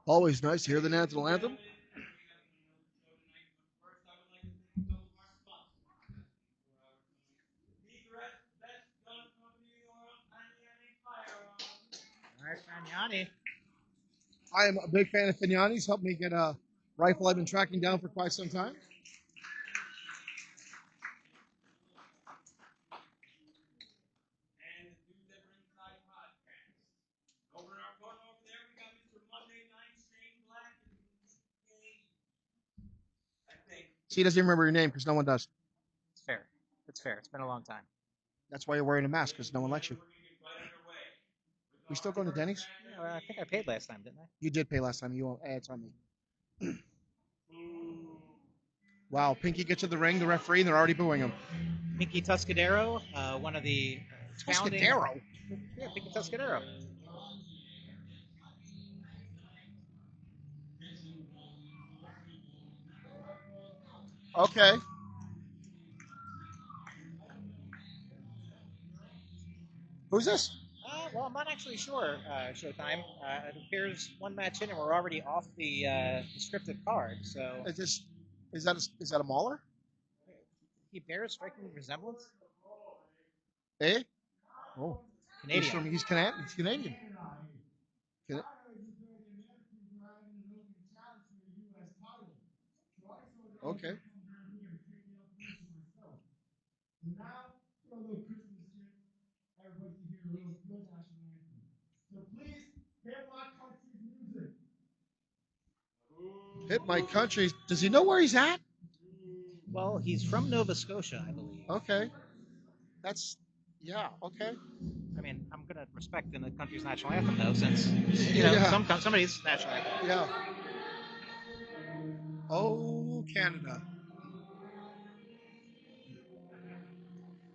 Always nice to hear the national anthem. All right, Fagnani. I am a big fan of Fignani's. Helped me get a rifle I've been tracking down for quite some time. See, he doesn't even remember your name because no one does. It's fair. It's fair. It's been a long time. That's why you're wearing a mask because no one likes you. We still going to Denny's? Yeah, I think I paid last time, didn't I? You did pay last time. You won't. It's on me. Wow, Pinky gets to the ring, the referee, and they're already booing him. Pinky Tuscadero, one of the founding. Tuscadero? Yeah, Pinky Tuscadero. Okay. Who's this? Well, I'm not actually sure, Showtime. It appears one match in and we're already off the scripted card, so... Is that a mauler? He bears striking resemblance? Eh? Oh. Canadian. He's Canadian. He's Canadian. Okay. Hit my country. Does he know where he's at? Well, he's from Nova Scotia, I believe. Okay. That's, yeah, okay. I mean, I'm going to respect in the country's national anthem, though, since, you know, somebody's national anthem. Yeah. Oh, Canada.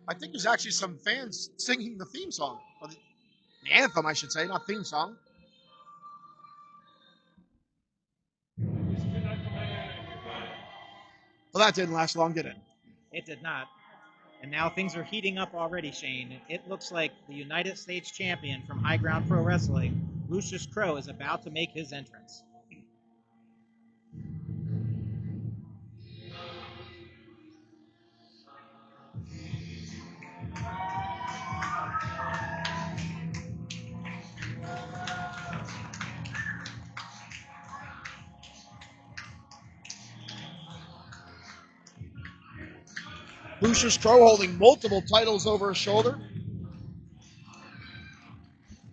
I think there's actually some fans singing the theme song. Or the anthem, I should say, not theme song. Well, that didn't last long, did it? It did not. And now things are heating up already, Shane. It looks like the United States champion from High Ground Pro Wrestling, Lucius Krow, is about to make his entrance. Lucius Krow holding multiple titles over his shoulder.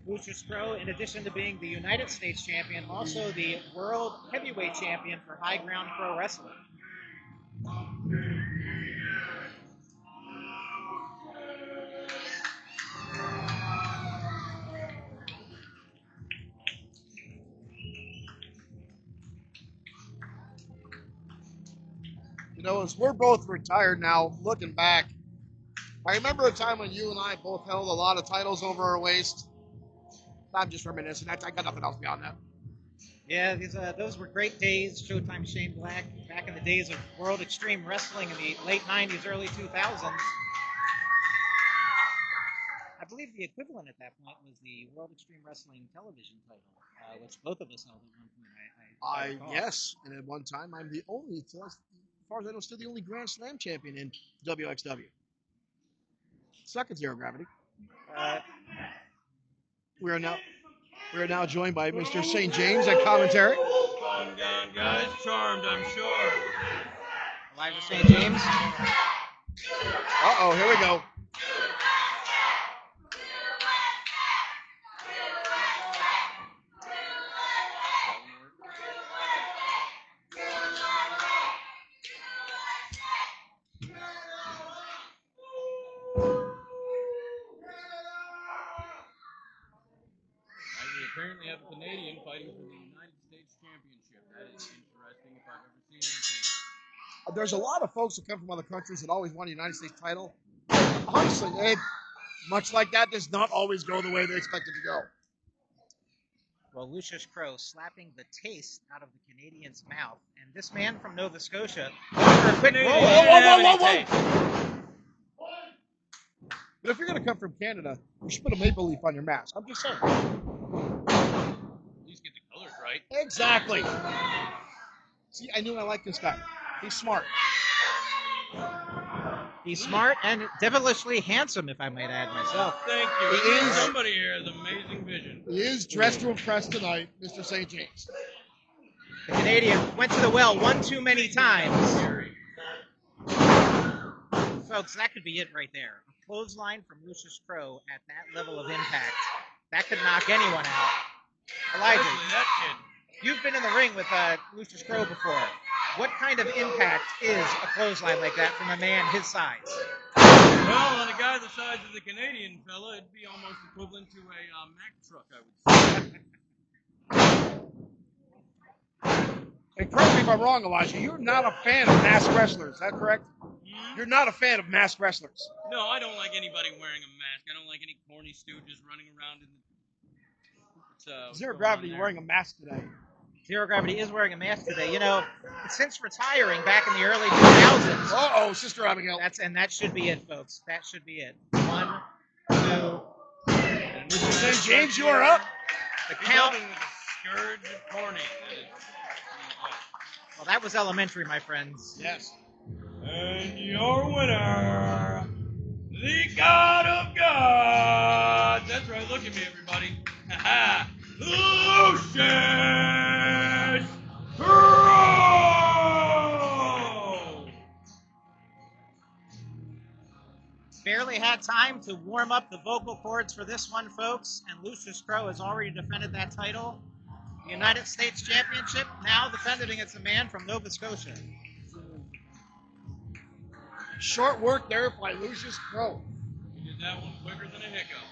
Lucius Krow, in addition to being the United States champion, also the World Heavyweight Champion for High Ground Pro Wrestling. You know, as we're both retired now, looking back, I remember a time when you and I both held a lot of titles over our waist. I'm just reminiscing. I got nothing else beyond that. Yeah, those were great days. Showtime Shane Black, back in the days of World Extreme Wrestling in the late 90s, early 2000s. I believe the equivalent at that point was the World Extreme Wrestling television title, which both of us held at one point. Yes, and at one time, I'm the only, as far as I know, still the only Grand Slam champion in WXW. Stuck at zero gravity. We are now joined by Mr. St. James at commentary. Calm down, guys. Charmed, I'm sure. Elijah St. James. Uh-oh, here we go. Apparently have a Canadian fighting for the United States Championship. That is interesting if I've ever seen anything. There's a lot of folks that come from other countries that always want a United States title. Honestly, much like that does not always go the way they expect it to go. Well, Lucius Krow slapping the taste out of the Canadian's mouth. And this man from Nova Scotia, for a quick roll. Whoa. But if you're going to come from Canada, you should put a maple leaf on your mask. I'm just saying. At least get the colors right. fight. Exactly. See, I knew I liked this guy. He's smart. He's smart and devilishly handsome, if I might add myself. Thank you. He is- Somebody here has amazing vision. He is dressed to impress tonight, Mr. St. James. The Canadian went to the well one too many times. Folks, that could be it right there. A clothesline from Lucius Krow at that level of impact. That could knock anyone out. Elijah, Especially that kid. you've been in the ring with Lucius Krow before. What kind of impact is a clothesline like that from a man his size? Well, on a guy the size of the Canadian fella, it'd be almost equivalent to a Mack truck, I would say. And correct me if I'm wrong, Elijah, you're not a fan of masked wrestlers, is that correct? Hmm? You're not a fan of masked wrestlers. No, I don't like anybody wearing a mask. I don't like any corny stooges running around in the... Zero Gravity wearing a mask today. Zero Gravity is wearing a mask today. You know, since retiring back in the early 2000s. Uh-oh, Sister Abigail. That should be it, folks. That should be it. 1, 2. St. James, you are up. The He's count. helping with the scourge of corny. Well, that was elementary, my friends. Yes. And your winner, the God of Gods. That's right. Look at me, everybody. Ha Lucius Krow. Barely had time to warm up the vocal cords for this one, folks, and Lucius Krow has already defended that title. The United States Championship, now defended against a man from Nova Scotia. Short work there by Lucius Krow. He did that one quicker than a hiccup.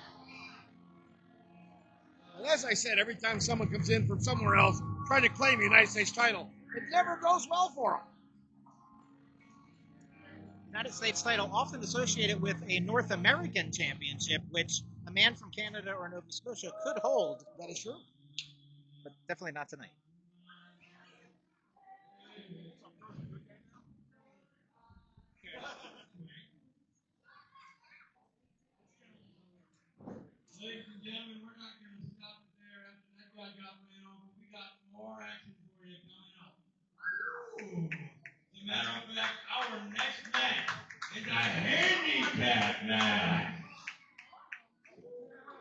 And as I said, every time someone comes in from somewhere else trying to claim the United States title, it never goes well for them. United States title often associated with a North American championship, which a man from Canada or Nova Scotia could hold. That is true. But definitely not tonight. Ladies and gentlemen, we're not going to stop it there after that guy got ran over. We got more action for you coming up. As a matter of fact, our next match is a handicap match.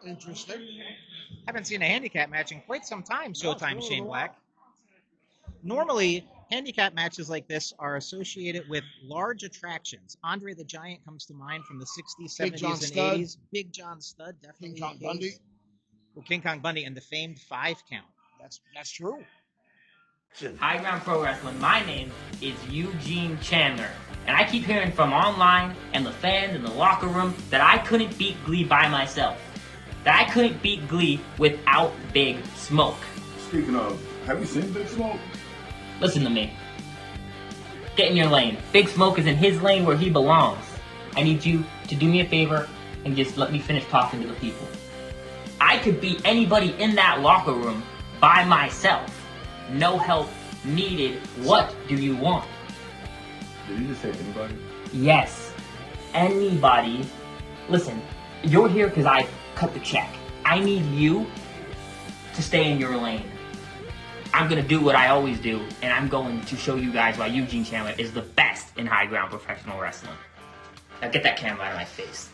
Interesting. Haven't seen a handicap match in quite some time, Showtime Shane Black. Normally, handicap matches like this are associated with large attractions. Andre the Giant comes to mind from the 60s, 70s, Big John and Studd. 80s. Big John Studd, definitely. King Kong the case. Bundy. Well, King Kong Bundy and the famed 5 count. That's true. High Ground Pro Wrestling. My name is Eugene Chandler, and I keep hearing from online and the fans in the locker room that I couldn't beat Glee by myself. That I couldn't beat Glee without Big Smoke. Speaking of, have you seen Big Smoke? Listen to me. Get in your lane. Big Smoke is in his lane where he belongs. I need you to do me a favor and just let me finish talking to the people. I could beat anybody in that locker room by myself. No help needed. What do you want? Did you just say anybody? Yes. Anybody. Listen, you're here because I cut the check. I need you to stay in your lane. I'm going to do what I always do, and I'm going to show you guys why Eugene Chandler is the best in high ground professional wrestling. Now get that camera out of my face.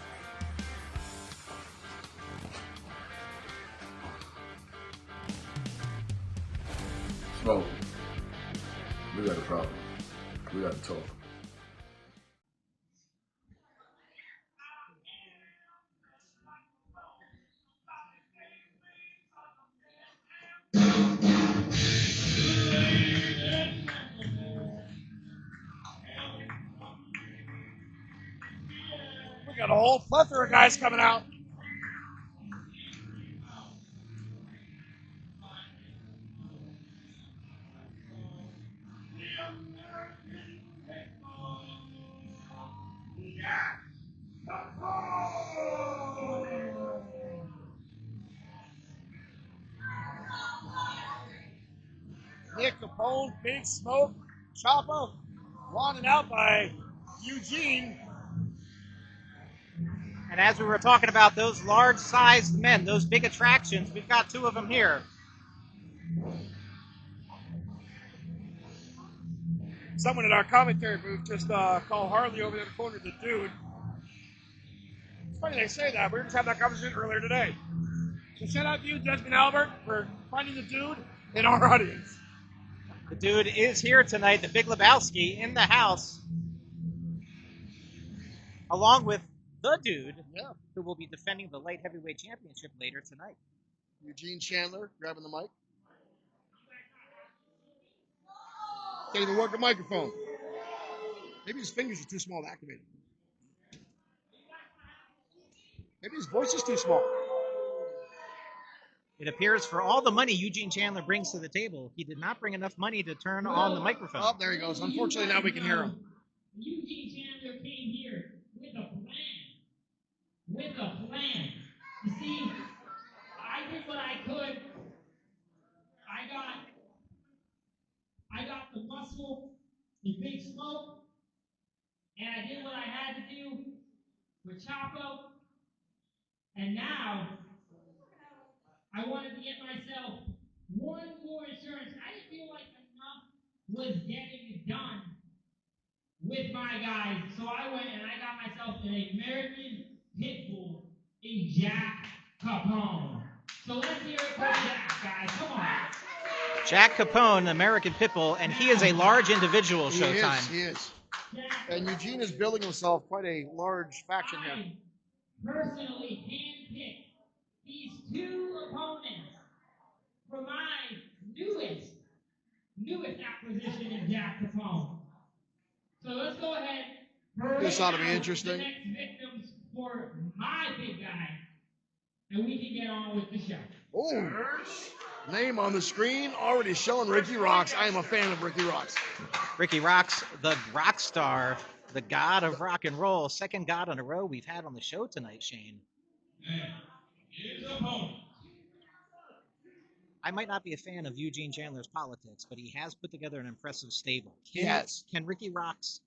Smoke. We got a problem. We got to talk. We got a whole plethora of guys coming out. Nick Capone, Big Smoke, Chapo, wanted out by Eugene. And as we were talking about those large-sized men, those big attractions, we've got 2 of them here. Someone in our commentary booth just called Harley over there in the corner the dude. It's funny they say that. We were just having that conversation earlier today. So shout out to you, Desmond Albert, for finding the dude in our audience. The dude is here tonight, the Big Lebowski, in the house, along with the dude who will be defending the light heavyweight championship later tonight. Eugene Chandler grabbing the mic. Can't even work a microphone. Maybe his fingers are too small to activate it. Maybe his voice is too small. It appears for all the money Eugene Chandler brings to the table, he did not bring enough money to turn on the microphone. Oh, there he goes. Unfortunately, now we can hear him. Eugene Chandler came here with a plan. With a plan. You see, I did what I could. I got the muscle, the big smoke, and I did what I had to do with Chapo. And now, I wanted to get myself one more insurance. I didn't feel like enough was getting done with my guys. So I went and I got myself an American pit bull in Jack Capone. So let's hear it for Jack, guys. Come on. Jack Capone, American Pitbull, and he is a large individual, Showtime. He is. And Eugene is building himself quite a large faction here. I personally handpicked these two opponents for my newest acquisition in Jack Capone. So let's go ahead. This ought to be interesting. The next victims for my big guy, and we can get on with the show. Oh, name on the screen already showing Ricky Rocks. I am a fan of Ricky Rocks. Ricky Rocks, the rock star, the god of rock and roll, second god in a row we've had on the show tonight, Shane. I might not be a fan of Eugene Chandler's politics, but he has put together an impressive stable. Can Ricky Rocks,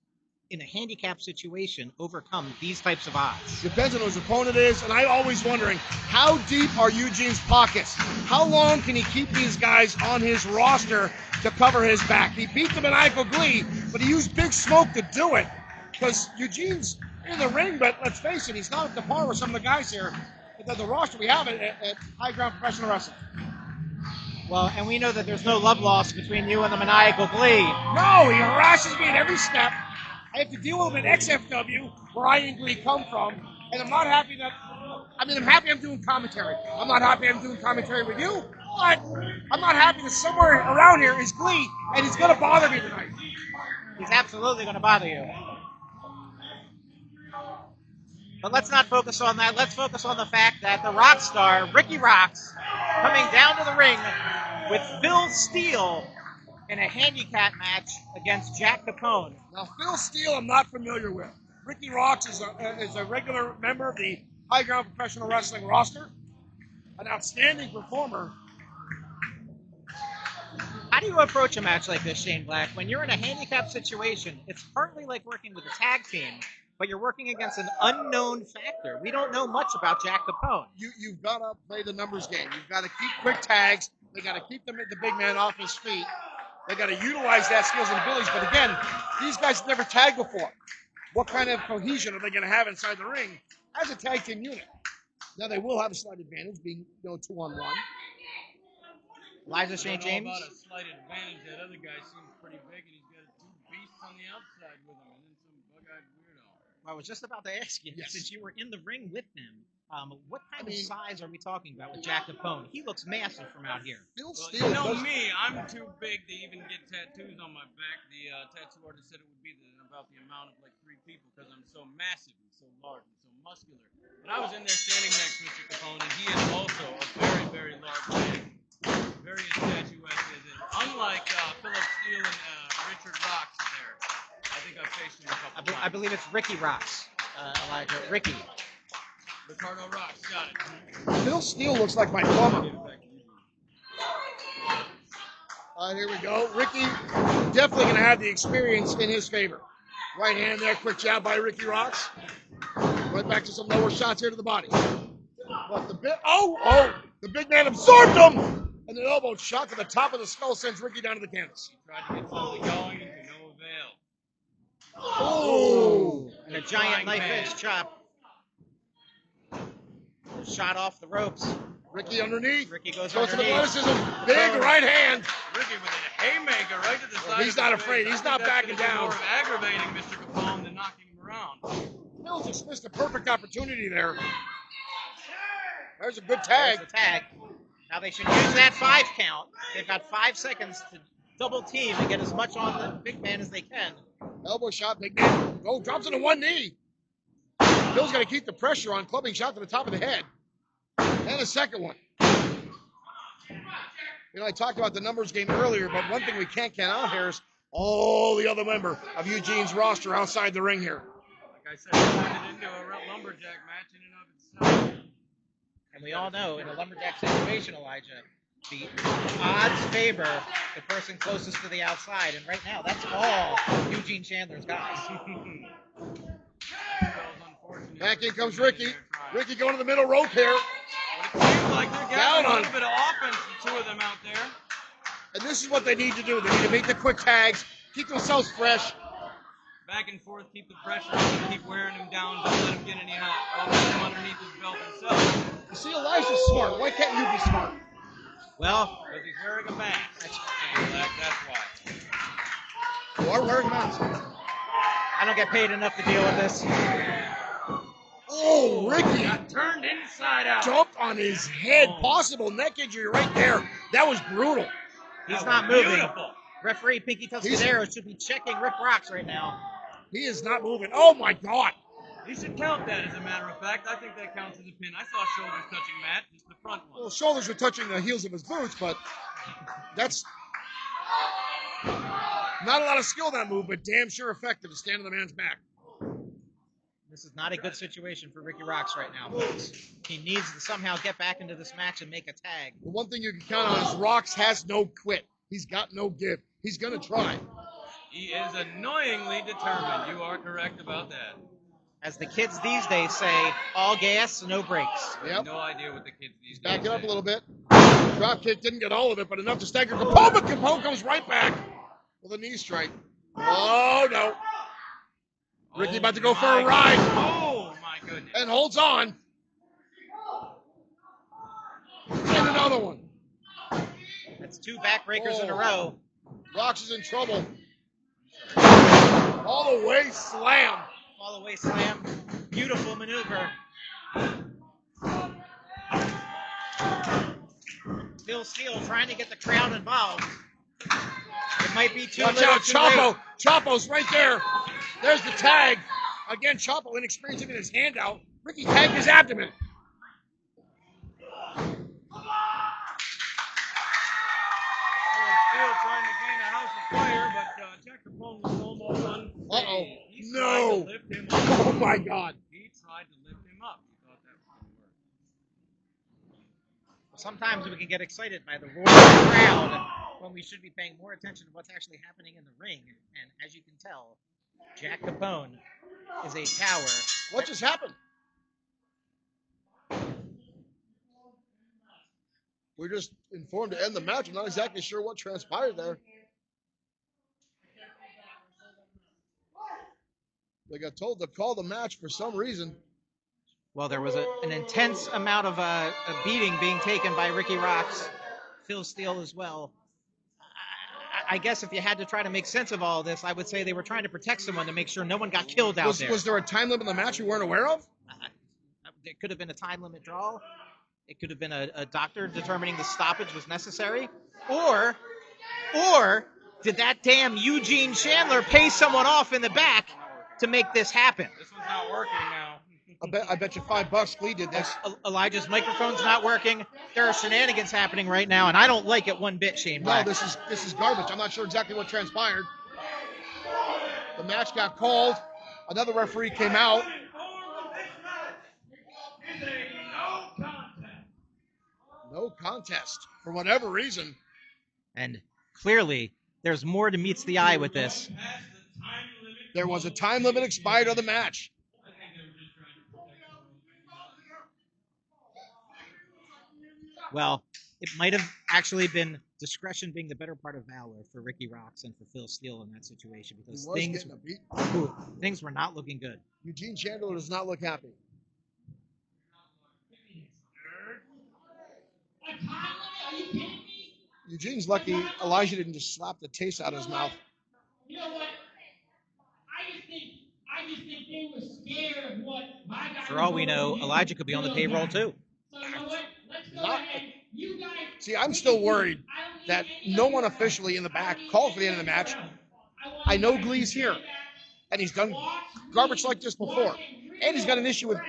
in a handicap situation, overcome these types of odds? Depends on who his opponent is, and I'm always wondering, how deep are Eugene's pockets? How long can he keep these guys on his roster to cover his back? He beat them in Eichel Glee, but he used Big Smoke to do it, because Eugene's in the ring, but let's face it, he's not at the par with some of the guys here. The roster we have at High Ground Professional Wrestling. Well, and we know that there's no love lost between you and the maniacal Glee. No, he harasses me at every step. I have to deal with him at XFW, where I and Glee come from, and I'm not happy that, I'm happy I'm doing commentary. I'm not happy I'm doing commentary with you, but I'm not happy that somewhere around here is Glee, and he's going to bother me tonight. He's absolutely going to bother you. But let's not focus on that. Let's focus on the fact that the rock star, Ricky Rocks, coming down to the ring with Phil Steele in a handicap match against Jack Capone. Now, Phil Steele I'm not familiar with. Ricky Rocks is a regular member of the High Ground Professional Wrestling roster, an outstanding performer. How do you approach a match like this, Shane Black? When you're in a handicap situation, it's partly like working with a tag team, but you're working against an unknown factor. We don't know much about Jack Capone. You've got to play the numbers game. You've got to keep quick tags. They got to keep the big man off his feet. They got to utilize that skills and abilities. But again, these guys have never tagged before. What kind of cohesion are they going to have inside the ring as a tag team unit? Now they will have a slight advantage, being 2-on-1. Elijah St. James. About a slight advantage. That other guy seems pretty big, and he's got two beasts on the outside with him, and then some bug-eyed weirdo. I was just about to ask you, since you were in the ring with them, what kind of size are we talking about with Jack Capone? He looks massive from out here. Phil Well, Steele you know me, I'm too big to even get tattoos on my back. The tattoo artist said it would be about the amount of like 3 people because I'm so massive and so large and so muscular. But I was in there standing next to Mr. Capone, and he is also a very, very large man. Very statuesque. Unlike Philip Steele and Richard Rocks there. I think I've faced him a couple times. I believe it's Ricky Rocks, Elijah. Ricky. Ricardo Rocks, got it. Phil Steele looks like my plumber. Here we go. Ricky definitely going to have the experience in his favor. Right hand there, quick jab by Ricky Rocks. Right back to some lower shots here to the body. But the big man absorbed him, and an elbow shot to the top of the skull sends Ricky down to the canvas. He tried to get something going to no avail. Oh! And a giant knife edge chop. Shot off the ropes. Ricky underneath. Ricky goes Shows some underneath. athleticism. Big right hand. Ricky with a haymaker right to the side. He's not afraid. He's not backing down. More of aggravating Mr. Capone than knocking him around. Mills just missed a perfect opportunity there. There's a good tag. There's the tag. Now they should use that 5 count. They've got 5 seconds to double team and get as much on the big man as they can. Elbow shot, big man. Oh, drops into one knee. Bill's got to keep the pressure on. Clubbing shot to the top of the head. And a second one. You know, I talked about the numbers game earlier, but one thing we can't count out here is all the other member of Eugene's roster outside the ring here. Like I said, it turned into a lumberjack match in and of itself. And we all know in a lumberjack situation, Elijah, the odds favor the person closest to the outside. And right now, that's all Eugene Chandler's guys. Back in comes Ricky. Ricky going to the middle rope here. But it seems like they're Down getting a on. little bit of offense, the two of them out there. And this is what they need to do. They need to make the quick tags, keep themselves fresh. Back and forth, keep the pressure on, keep wearing him down, don't let him get any him underneath his belt himself. You see, Elijah's smart. Why can't you be smart? Well, Because he's wearing a mask. That's why. You are wearing masks. I don't get paid enough to deal with this. Oh, Ricky Got turned inside out. jumped on his head. Possible neck injury right there. That was brutal. He's That not was moving. beautiful. Referee Pinky Tuscadero should be checking Rip Rocks right now. He is not moving. Oh, my God. He should count that, as a matter of fact. I think that counts as a pin. I saw shoulders touching Matt, just the front one. Well, shoulders were touching the heels of his boots, but that's not a lot of skill in that move, but damn sure effective to stand on the man's back. This is not a good situation for Ricky Rocks right now, folks. He needs to somehow get back into this match and make a tag. The one thing you can count on is Rocks has no quit. He's got no give. He's going to try. He is annoyingly determined. You are correct about that. As the kids these days say, all gas, no brakes. I Yep. have no idea what the kids these days Back it up say. a little bit. Drop kick didn't get all of it, but enough to stagger Capone, but Capone comes right back with a knee strike. Oh, no. Ricky about to go for a my ride Oh, my goodness. and holds on. And another one. That's 2 backbreakers in a Oh. row. Rocks is in trouble. All the way slam. Fall away slam. Beautiful maneuver. Phil Steele trying to get the crowd involved. It might be too Watch little, out, too Chapo. late. Chapo's right there. There's the tag. Again, Chapo inexperienced him in his hand out. Ricky tagged his abdomen. Still trying to gain a house of fire, but Jack Capone was almost unfazed. Uh-oh. He No. tried to lift him up. Oh, my God. He tried to lift him up. He thought that was going to work. Sometimes we can get excited by the roar of the crowd when we should be paying more attention to what's actually happening in the ring. And as you can tell, Jack Capone is a tower. What just happened? We're just informed to end the match. I'm not exactly sure what transpired there. They got told to call the match for some reason. Well, there was an intense amount of a beating being taken by Ricky Rocks, Phil Steele as well. I guess if you had to try to make sense of all this, I would say they were trying to protect someone to make sure no one got killed out there. Was there a time limit in the match we weren't aware of? There could have been a time limit draw. It could have been a doctor determining the stoppage was necessary. Or did that damn Eugene Chandler pay someone off in the back to make this happen? This one's not working now. I bet you $5 Lee did this. Elijah's microphone's not working. There are shenanigans happening right now, and I don't like it one bit, Shane No, Black. this is garbage. I'm not sure exactly what transpired. The match got called. Another referee came out. No contest for whatever reason. And clearly, there's more to meets the eye with this. There was a time limit expired on the match. Well, it might have actually been discretion being the better part of valor for Ricky Rocks and for Phil Steele in that situation because things were not looking good. Eugene Chandler does not look happy. Are you kidding me? Eugene's lucky Elijah didn't just slap the taste out of his mouth. You know what? I just think they were scared of what my guy. For all we know, Elijah could be on the payroll too. So you know what? Let's go ahead. You guys. See, I'm still worried that no one officially in the back called for the end of the match. I know Glee's here, and he's done garbage like this before, and he's got an issue with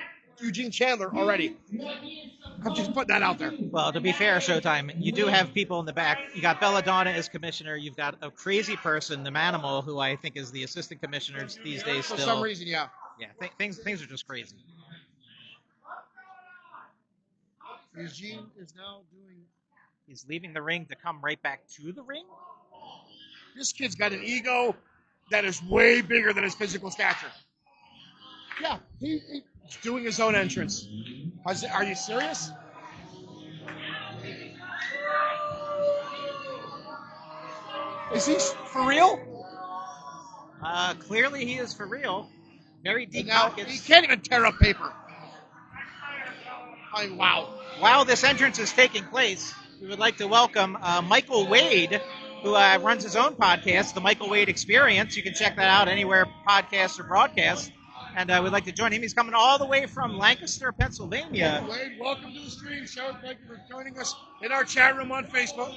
Eugene Chandler already. I'm just putting that out there. Well, to be fair, Showtime, you do have people in the back. You got Belladonna as commissioner. You've got a crazy person, the Manimal, who I think is the assistant commissioner these days still. For some reason, yeah. Yeah, things are just crazy. Eugene is now doing... He's leaving the ring to come right back to the ring? This kid's got an ego that is way bigger than his physical stature. Yeah, he's doing his own entrance. Are you serious? Is he for real? Clearly he is for real. Very deep Now, pockets. he can't even tear up paper. I mean, wow. While this entrance is taking place, we would like to welcome Michael Wade, who runs his own podcast, The Michael Wade Experience. You can check that out anywhere podcasts are broadcast. And we'd like to join him. He's coming all the way from Lancaster, Pennsylvania. Wade, welcome to the stream show. Thank you for joining us in our chat room on Facebook.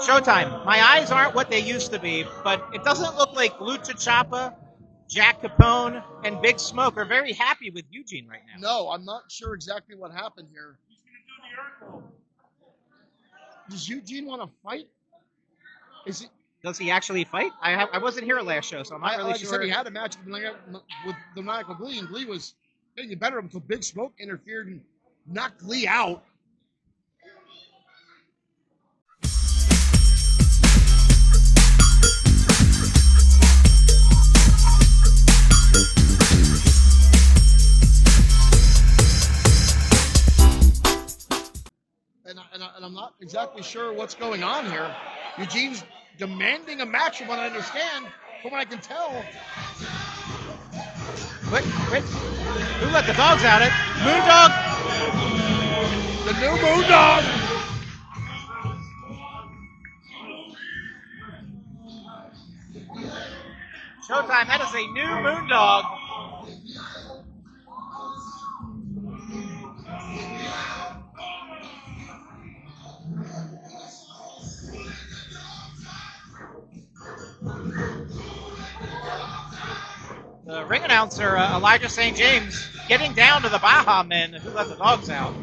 Showtime. My eyes aren't what they used to be, but it doesn't look like Lucha Chapo, Jack Capone, and Big Smoke are very happy with Eugene right now. No, I'm not sure exactly what happened here. He's going to do the Urkel. Does Eugene want to fight? Is it? Does he actually fight? I wasn't here last show, so I'm not really like sure. I said, he had a match with the Michael Glee, and Glee was getting the better of him until Big Smoke interfered and knocked Glee out. And I'm not exactly sure what's going on here. Eugene's demanding a match from what I understand, from what I can tell. Quick. Who let the dogs at it? Moondog! The new Moondog! Showtime, that is a new Moondog. The ring announcer, Elijah St. James, getting down to the Baja men who let the dogs out.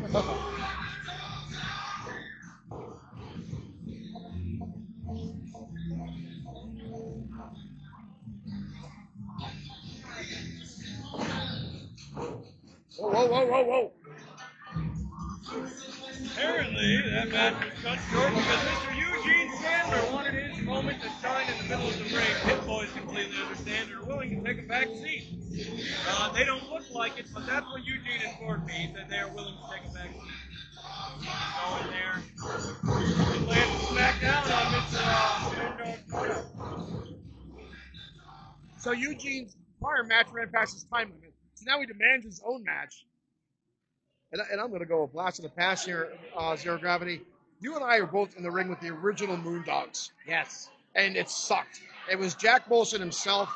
Whoa. Apparently, that match was cut short because Mr. Eugene Chandler wanted his moment to shine in the middle of the ring. Pit Boys completely understand and are willing to take a back seat. They don't look like it, but that's what Eugene informed me. He said they are willing to take a back seat. Go in there and land a smackdown on Mr. So Eugene's prior match ran past his time limit. So now he demands his own match. And I'm going to go a blast in the past here, Zero Gravity. You and I are both in the ring with the original Moondogs. Yes. And it sucked. It was Jack Molson himself.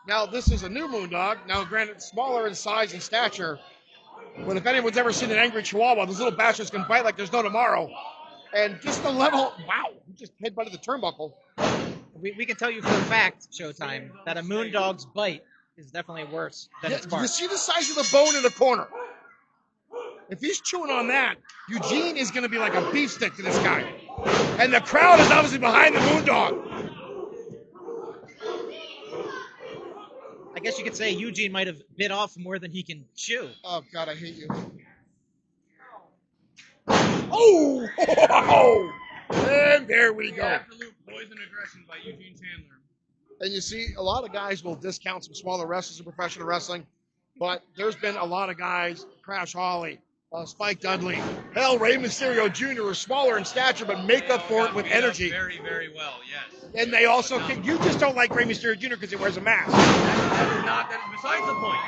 Now, this is a new Moondog. Now, granted, smaller in size and stature. But if anyone's ever seen an angry Chihuahua, those little bastards can bite like there's no tomorrow. And just the level, wow, he just headbutted the turnbuckle. We can tell you for a fact, Showtime, that a Moondog's bite is definitely worse than its bark. You see the size of the bone in the corner. If he's chewing on that, Eugene is going to be like a beefstick to this guy. And the crowd is obviously behind the Moondog. I guess you could say Eugene might have bit off more than he can chew. Oh, God, I hate you. Oh! And there we go. Absolute poison aggression by Eugene Chandler. And you see, a lot of guys will discount some smaller wrestlers in professional wrestling, but there's been a lot of guys, Crash Holly, Spike Dudley, hell, Rey Mysterio Jr. are smaller in stature, but make up for it with energy. Very, very well, yes. And they also can, you just don't like Rey Mysterio Jr. because he wears a mask. That is not, besides the point.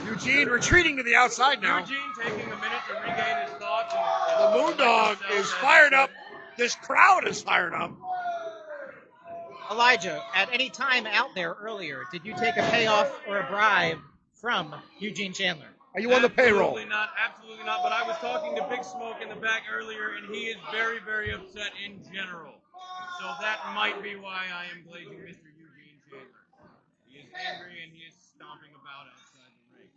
Eugene retreating to the outside now. Eugene taking a minute to regain his thoughts. The Moondog is fired up. This crowd is fired up. Elijah, at any time out there earlier, did you take a payoff or a bribe from Eugene Chandler? Are you on the payroll? Absolutely not. But I was talking to Big Smoke in the back earlier, and he is very, very upset in general. So that might be why I am glazing Mr. Eugene Chandler. He is angry and he is stomping about outside the ring.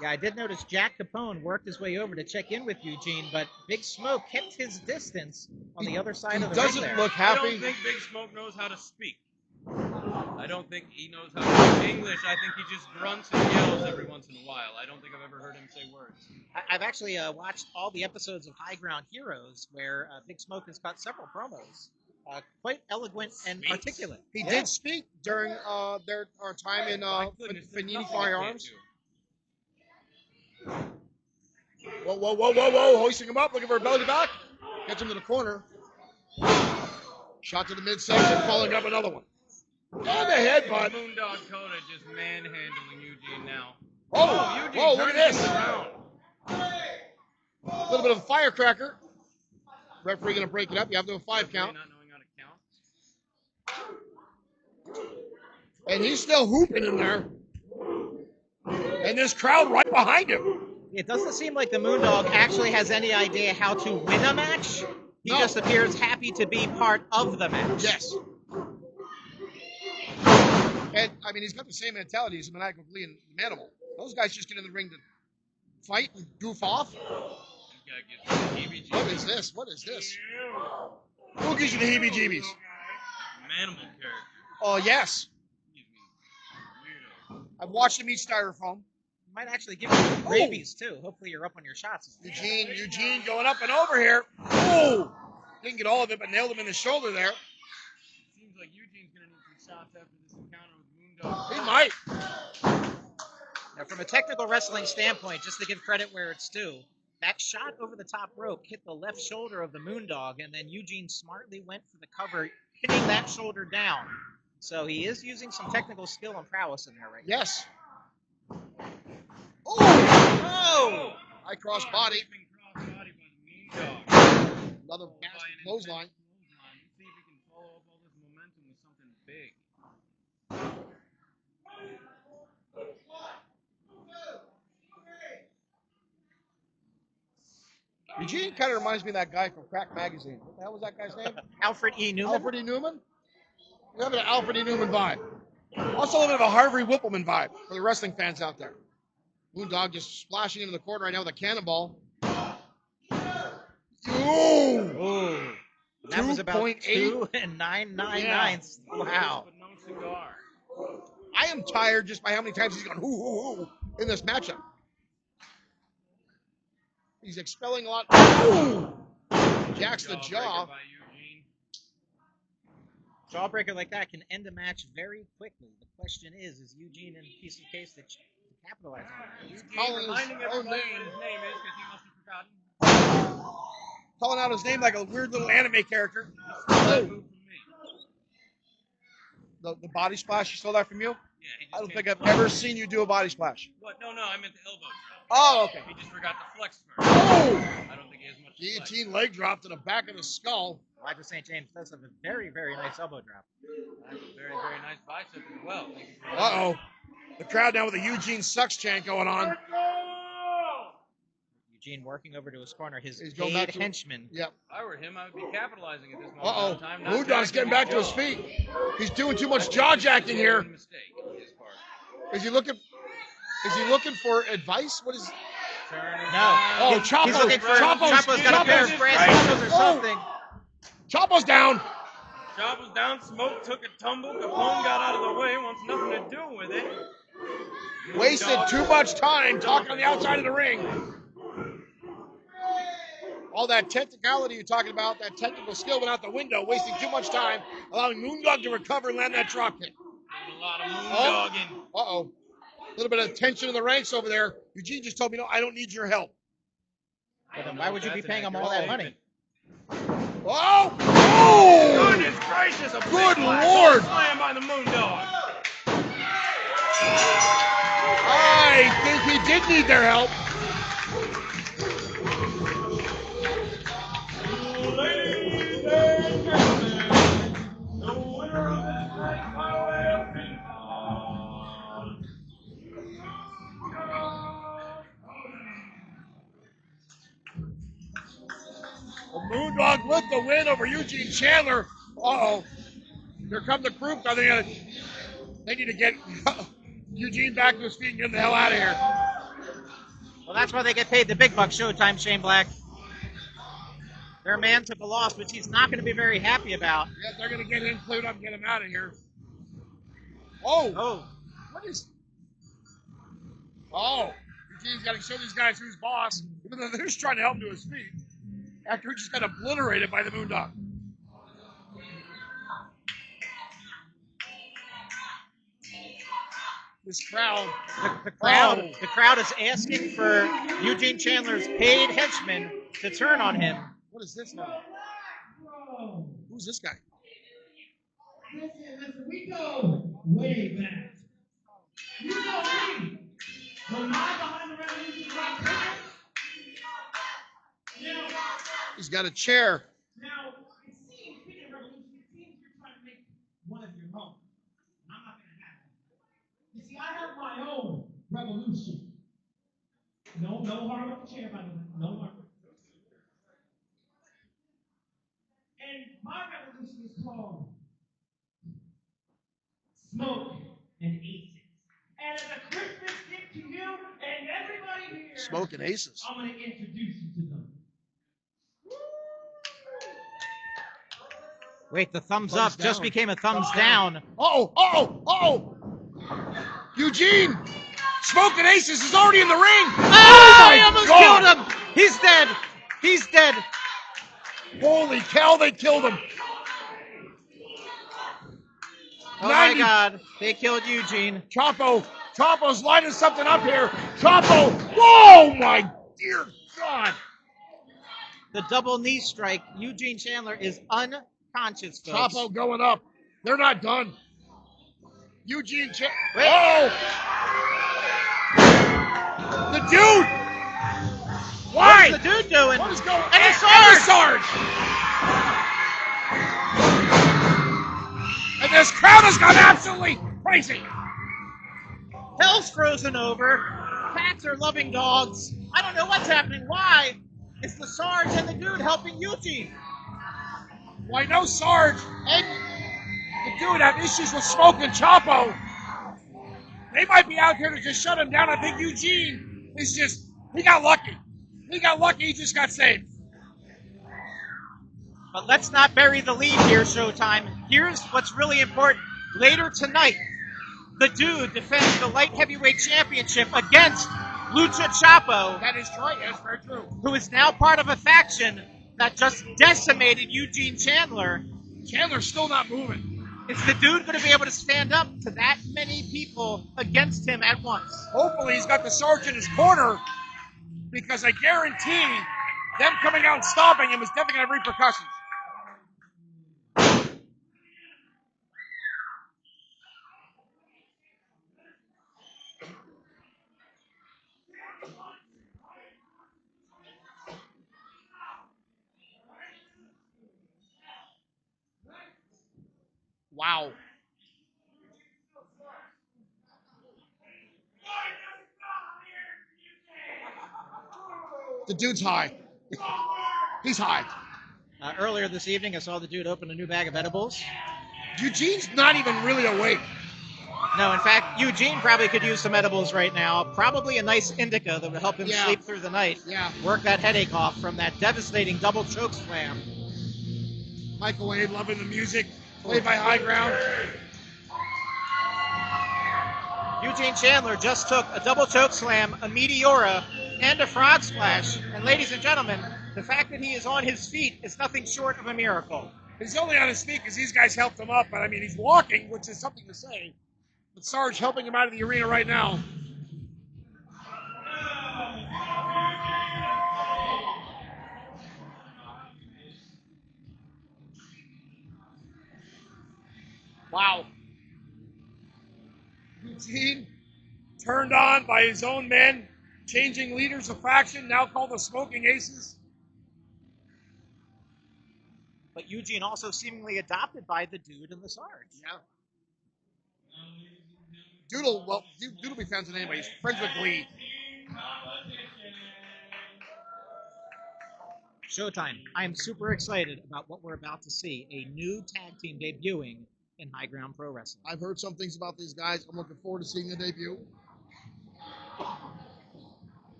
Yeah, I did notice Jack Capone worked his way over to check in with Eugene, but Big Smoke kept his distance on the other side of the ring there. Doesn't look happy. I don't think Big Smoke knows how to speak. I don't think he knows how to speak English. I think he just grunts and yells every once in a while. I don't think I've ever heard him say words. I've actually watched all the episodes of High Ground Heroes where Big Smoke has cut several promos. Quite eloquent and articulate. He did speak during our time in Fanini Firearms. Whoa. Hoisting him up, looking for a belly to back. Gets him to the corner. Shot to the midsection, following up another one. On the headbutt. Moondog Coda just manhandling Eugene now. Eugene, whoa, look at this. A little bit of a firecracker. Referee going to break it up. You have to do a 5 count. Not knowing how to count. And he's still hooping in there. And this crowd right behind him. It doesn't seem like the Moondog actually has any idea how to win a match. He just appears happy to be part of the match. Yes. And, I mean, he's got the same mentality as Maniacal Glee and Manimal. Those guys just get in the ring to fight and goof off. What is this? What is this? Who gives you the heebie-jeebies? Manimal character. Oh, yes. I've watched him eat styrofoam. Might actually give you rabies, too. Hopefully you're up on your shots. Eugene going up and over here. Oh! Didn't get all of it, but nailed him in the shoulder there. Seems like Eugene's going to need some shots after this encounter with Moondog. He might. Now, from a technical wrestling standpoint, just to give credit where it's due, that shot over the top rope hit the left shoulder of the Moondog, and then Eugene smartly went for the cover, hitting that shoulder down. So he is using some technical skill and prowess in there right now. Yes. Oh! High cross body. Another nasty clothesline. Let's see if we can follow up all this momentum with something big. Eugene kind of reminds me of that guy from Crack Magazine. What the hell was that guy's name? Alfred E. Newman. Alfred E. Newman? You have an Alfred E. Newman vibe. Also a little bit of a Harvey Whippleman vibe for the wrestling fans out there. Moondog just splashing into the corner right now with a cannonball. Ooh. That was about 2.8 and 999. Wow. I am tired just by how many times he's gone hoo in this matchup. He's expelling a lot. Ooh. Jacks the jaw. Jawbreaker like that can end a match very quickly. The question is Eugene in a piece of case that capitalize on that? Eugene reminding everybody what his name is because he must have forgotten. Calling out his name like a weird little anime character. The body splash, you stole that from you? Yeah. I don't think I've ever seen you do a body splash. What? No, I meant the elbow drop. Oh, okay. He just forgot to flex first. Oh! I don't think he has much Guillotine leg drop to the back of the skull. Elijah St. James does have a very, very nice elbow drop. That's a very, very nice bicep as well. Uh-oh. The crowd now with a Eugene sucks chant going on. Eugene working over to his corner. His going paid back to henchman. Yep. If I were him, I would be capitalizing at this moment in time. Moondog's getting back to his feet. He's doing too much jaw jacking here. Is he looking for advice? What is? No. Oh, Chapo's got a pair of brass knuckles or something. Chapo's down. Chapo's down. Smoke took a tumble. Capone got out of the way. Wants nothing to do with it. Wasted too much time talking on the outside of the ring. All that technicality you're talking about, that technical skill went out the window, wasting too much time, allowing Moondog to recover and land that drop kick. A lot of moondogging. Uh-oh. A little bit of tension in the ranks over there. Eugene just told me, no, I don't need your help. Well, then why would you be paying him all that money? Oh! Oh! Goodness gracious! A Good big Lord! slam by the moondog. I think he did need their help. Ladies and gentlemen, the winner of this night by way of pinfall. The Moondog with the win over Eugene Chandler. Uh-oh. Here come the group. They need to get Eugene back to his feet and get him the hell out of here. Well, that's why they get paid the big bucks, Showtime Shane Black. Their man took a loss, which he's not going to be very happy about. Yeah, they're going to get him cleared up and get him out of here. Oh. Oh. What is... Oh. Eugene's got to show these guys who's boss, even though they're just trying to help him to his feet. After he just got obliterated by the Moondog. This crowd. The crowd is asking for Eugene Chandler's paid henchmen to turn on him. What is this now? Who's this guy? Listen, we go way back. You know me. The mind behind the revolution rock band. Now, He's got a chair. it seems, speaking of revolution, it seems you're trying to make one of your own. I'm not going to have it. You see, I have my own revolution. No harm with the chair, by the way. No harm. And my revolution is called Smokin Aces. And as a Christmas gift to you and everybody here, Smokin Aces. I'm going to introduce you to them. Wait, the thumbs up just became a thumbs down. Oh! Eugene! Smokin Aces is already in the ring! Oh, he almost God. killed him! He's dead! He's dead! Holy cow, they killed him! Oh my God, they killed Eugene. Chapo's lining something up here. Chapo! Whoa, my dear God! The double knee strike. Eugene Chandler is unconscious, folks. Chapo going up. They're not done. Eugene Chandler. Wait. Oh! The dude! Why? What is the dude doing? What is going on? And And the Sarge! And this crowd has gone absolutely crazy. Hell's frozen over. Cats are loving dogs. I don't know what's happening. Why? It's the Sarge and the dude helping Eugene. Why, no Sarge and the dude have issues with Smokin Chapo. They might be out here to just shut him down. I think Eugene is just, he got lucky. He just got saved. But let's not bury the lead here, Showtime. Here's what's really important. Later tonight, the dude defends the light heavyweight championship against Lucha Chapo. That is right. That's very true. Who is now part of a faction that just decimated Eugene Chandler. Chandler's still not moving. Is the dude going to be able to stand up to that many people against him at once? Hopefully he's got the Sarge in his corner, because I guarantee them coming out and stopping him is definitely going to have repercussions. Wow. The dude's high. He's high. Earlier this evening, I saw the dude open a new bag of edibles. Eugene's not even really awake. No, in fact, Eugene probably could use some edibles right now. Probably a nice indica that would help him sleep through the night. Yeah. Work that headache off from that devastating double choke slam. Michael Wade loving the music. Played by High Ground. Eugene Chandler just took a double choke slam, a meteora, and a frog splash. And ladies and gentlemen, The fact that he is on his feet is nothing short of a miracle. He's only on his feet because these guys helped him up, but I mean, he's walking, which is something to say. But Sarge helping him out of the arena right now. Wow. Eugene turned on by his own men, changing leaders of faction, now called the Smokin Aces. But Eugene also seemingly adopted by the Dude and the Sarge. Yeah. Doodle be fans with anybody. He's friends with Glee. Showtime. I am super excited about what we're about to see. A new tag team debuting in High Ground Pro Wrestling. I've heard some things about these guys. I'm looking forward to seeing the debut.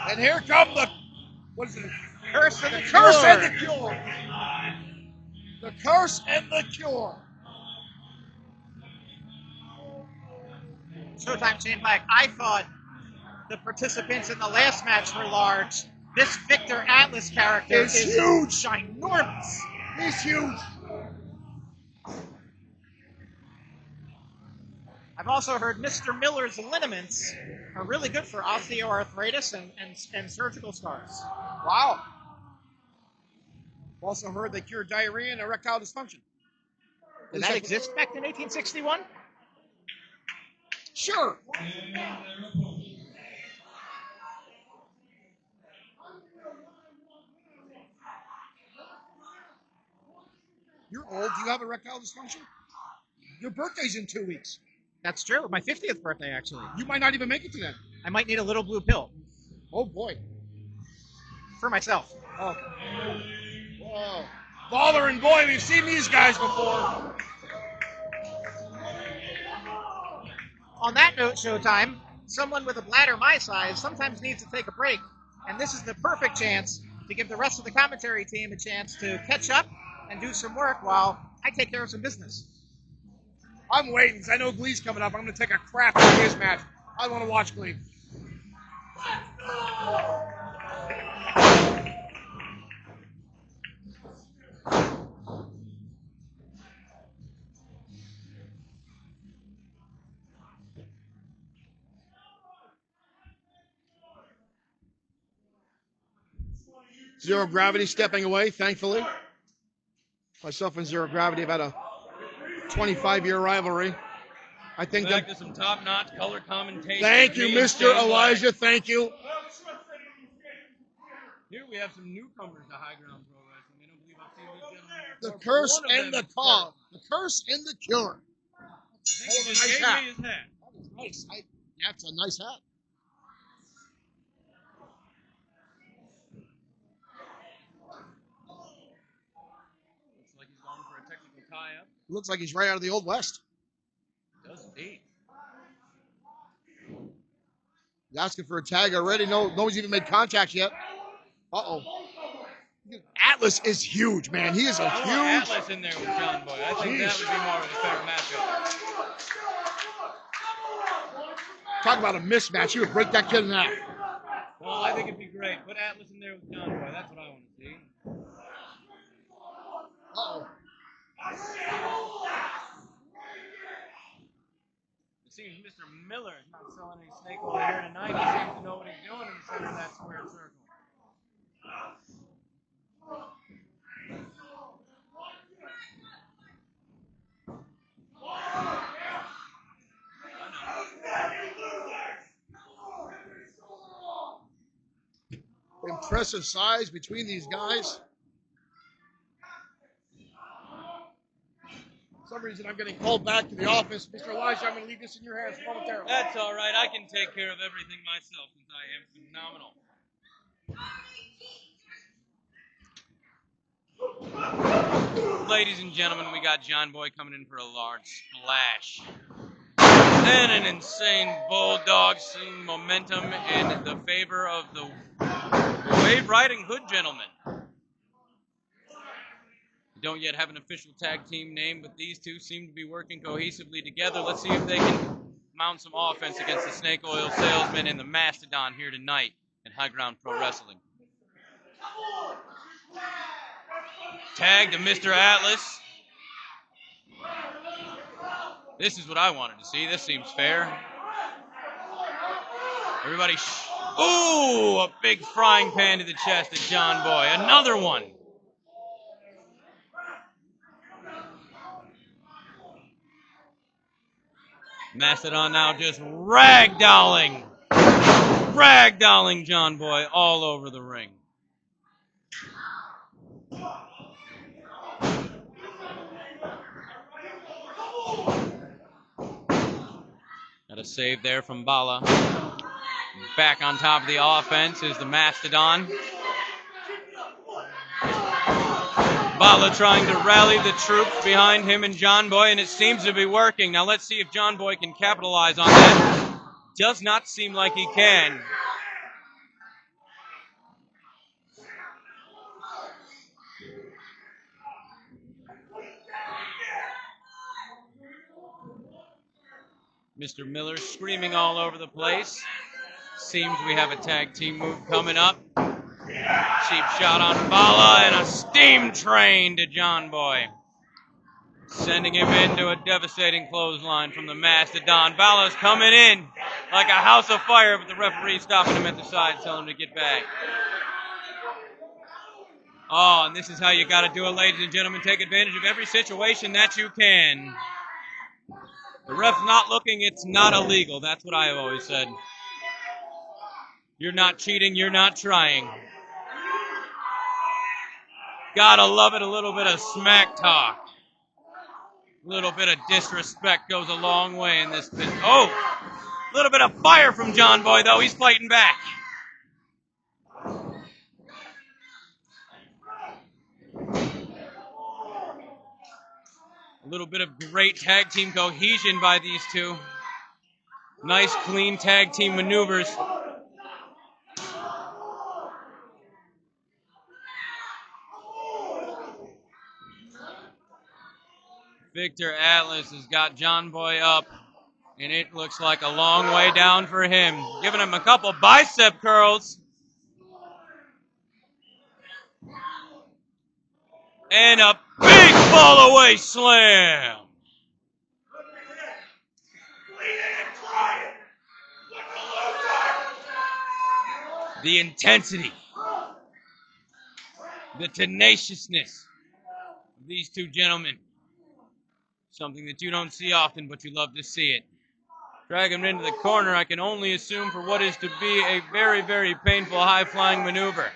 And here come the, what is it? Curse and the Curse Cure. and the Cure. The Curse and the Cure. Showtime, Shane Black. I thought the participants in the last match were large. This Viktor Atlas character Is huge. ginormous. He's huge. I've also heard Mr. Miller's liniments are really good for osteoarthritis and surgical scars. Wow. Also heard they cure diarrhea and erectile dysfunction. Did that exist back in 1861? Sure. You're old. Do you have erectile dysfunction? Your birthday's in 2 weeks. That's true. My 50th birthday, actually. You might not even make it to that. I might need a little blue pill. Oh, boy. For myself. Oh. Whoa. Baller and Boy, we've seen these guys before. On that note, Showtime, someone with a bladder my size sometimes needs to take a break, and this is the perfect chance to give the rest of the commentary team a chance to catch up and do some work while I take care of some business. I'm waiting because I know Glee's coming up. I'm going to take a crap at his match. I want to watch Glee. Zero Gravity stepping away, thankfully. Myself and Zero Gravity have had a 25-year rivalry. I think Back to some top-notch color commentation. Thank you, Mr. Elijah. Thank you. Here we have some newcomers to High Ground Pro Wrestling. I don't believe I've seen these gentlemen The before. Curse One of and them the is Call. The Curse and the Cure. He Oh, just nice gave hat. me his hat. That is nice. That's a nice hat. Looks like he's going for a technical tie-up. Looks like he's right out of the Old West. Does indeed. He's asking for a tag already. No one's even made contact yet. Uh-oh. Atlas is huge, man. He is a I want huge... Atlas in there with John Boy. I think that would be more of a fair matchup. Talk about a mismatch. He would break that kid in half. Well, I think it'd be great. Put Atlas in there with John Boy. That's what I want to see. Uh-oh. It seems Mr. Miller is not selling any snake over here tonight. He seems to know what he's doing in the center of that square circle. Impressive size between these guys. For some reason, I'm getting called back to the office. Mr. Elijah, I'm going to leave this in your hands momentarily. That's all right. I can take care of everything myself since I am phenomenal. Ladies and gentlemen, we got John Boy coming in for a large splash. And an insane bulldog, seeing momentum in the favor of the wave-riding hood gentleman. Don't yet have an official tag team name, but these two seem to be working cohesively together. Let's see if they can mount some offense against the snake oil salesman and the mastodon here tonight at High Ground Pro Wrestling. Tag to Mr. Atlas. This is what I wanted to see. This seems fair. Everybody, ooh, a big frying pan to the chest of John Boy. Another one. Mastodon now just ragdolling John Boy all over the ring. Got a save there from Bala. Back on top of the offense is the Mastodon. Bala trying to rally the troops behind him and John Boy, and it seems to be working. Now let's see if John Boy can capitalize on that. Does not seem like he can. Mr. Miller screaming all over the place. Seems we have a tag team move coming up. Cheap shot on Bala and a steam train to John Boy. Sending him into a devastating clothesline from the Mastodon. Bala's coming in like a house of fire, but the referee stopping him at the side, telling him to get back. Oh, and this is how you got to do it, ladies and gentlemen. Take advantage of every situation that you can. The ref's not looking, it's not illegal. That's what I have always said. You're not cheating, you're not trying. Gotta love it, a little bit of smack talk. A little bit of disrespect goes a long way in this business. Oh, a little bit of fire from John Boy, though. He's fighting back. A little bit of great tag team cohesion by these two. Nice, clean tag team maneuvers. Viktor Atlas has got John Boy up, and it looks like a long way down for him. Giving him a couple bicep curls. And a big fall away slam. The intensity, the tenaciousness of these two gentlemen. Something that you don't see often, but you love to see it. Drag him into the corner, I can only assume for what is to be a very, very painful high-flying maneuver.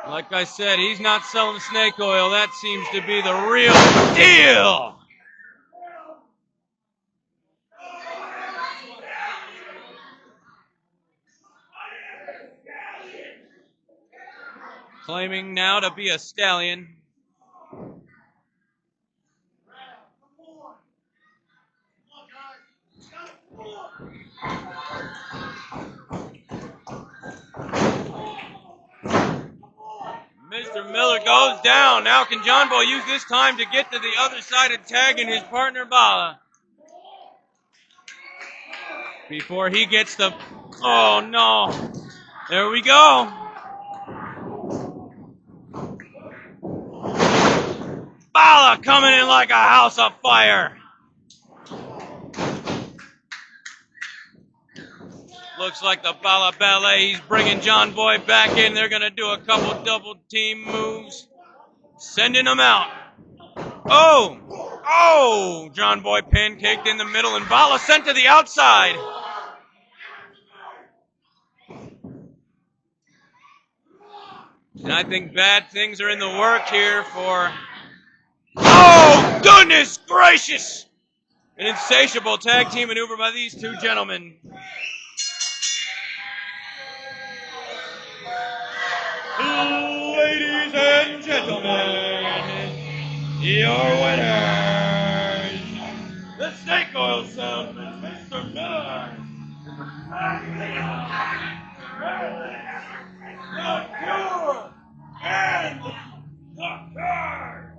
Like I said, he's not selling snake oil. That seems to be the real deal. Claiming now to be a stallion. Mr. Miller goes down. Now can John Boy use this time to get to the other side and tagging his partner Bala? Before he gets the... Oh, no. There we go. Bala coming in like a house of fire. Looks like the Bala Ballet. He's bringing John Boy back in. They're going to do a couple double team moves. Sending him out. Oh! Oh! John Boy pancaked in the middle and Bala sent to the outside. And I think bad things are in the work here for... Oh, goodness gracious! An insatiable tag team maneuver by these two gentlemen. Ladies and gentlemen, your winners, the snake oil salesman, Mr. Miller. The Cure and the Curse.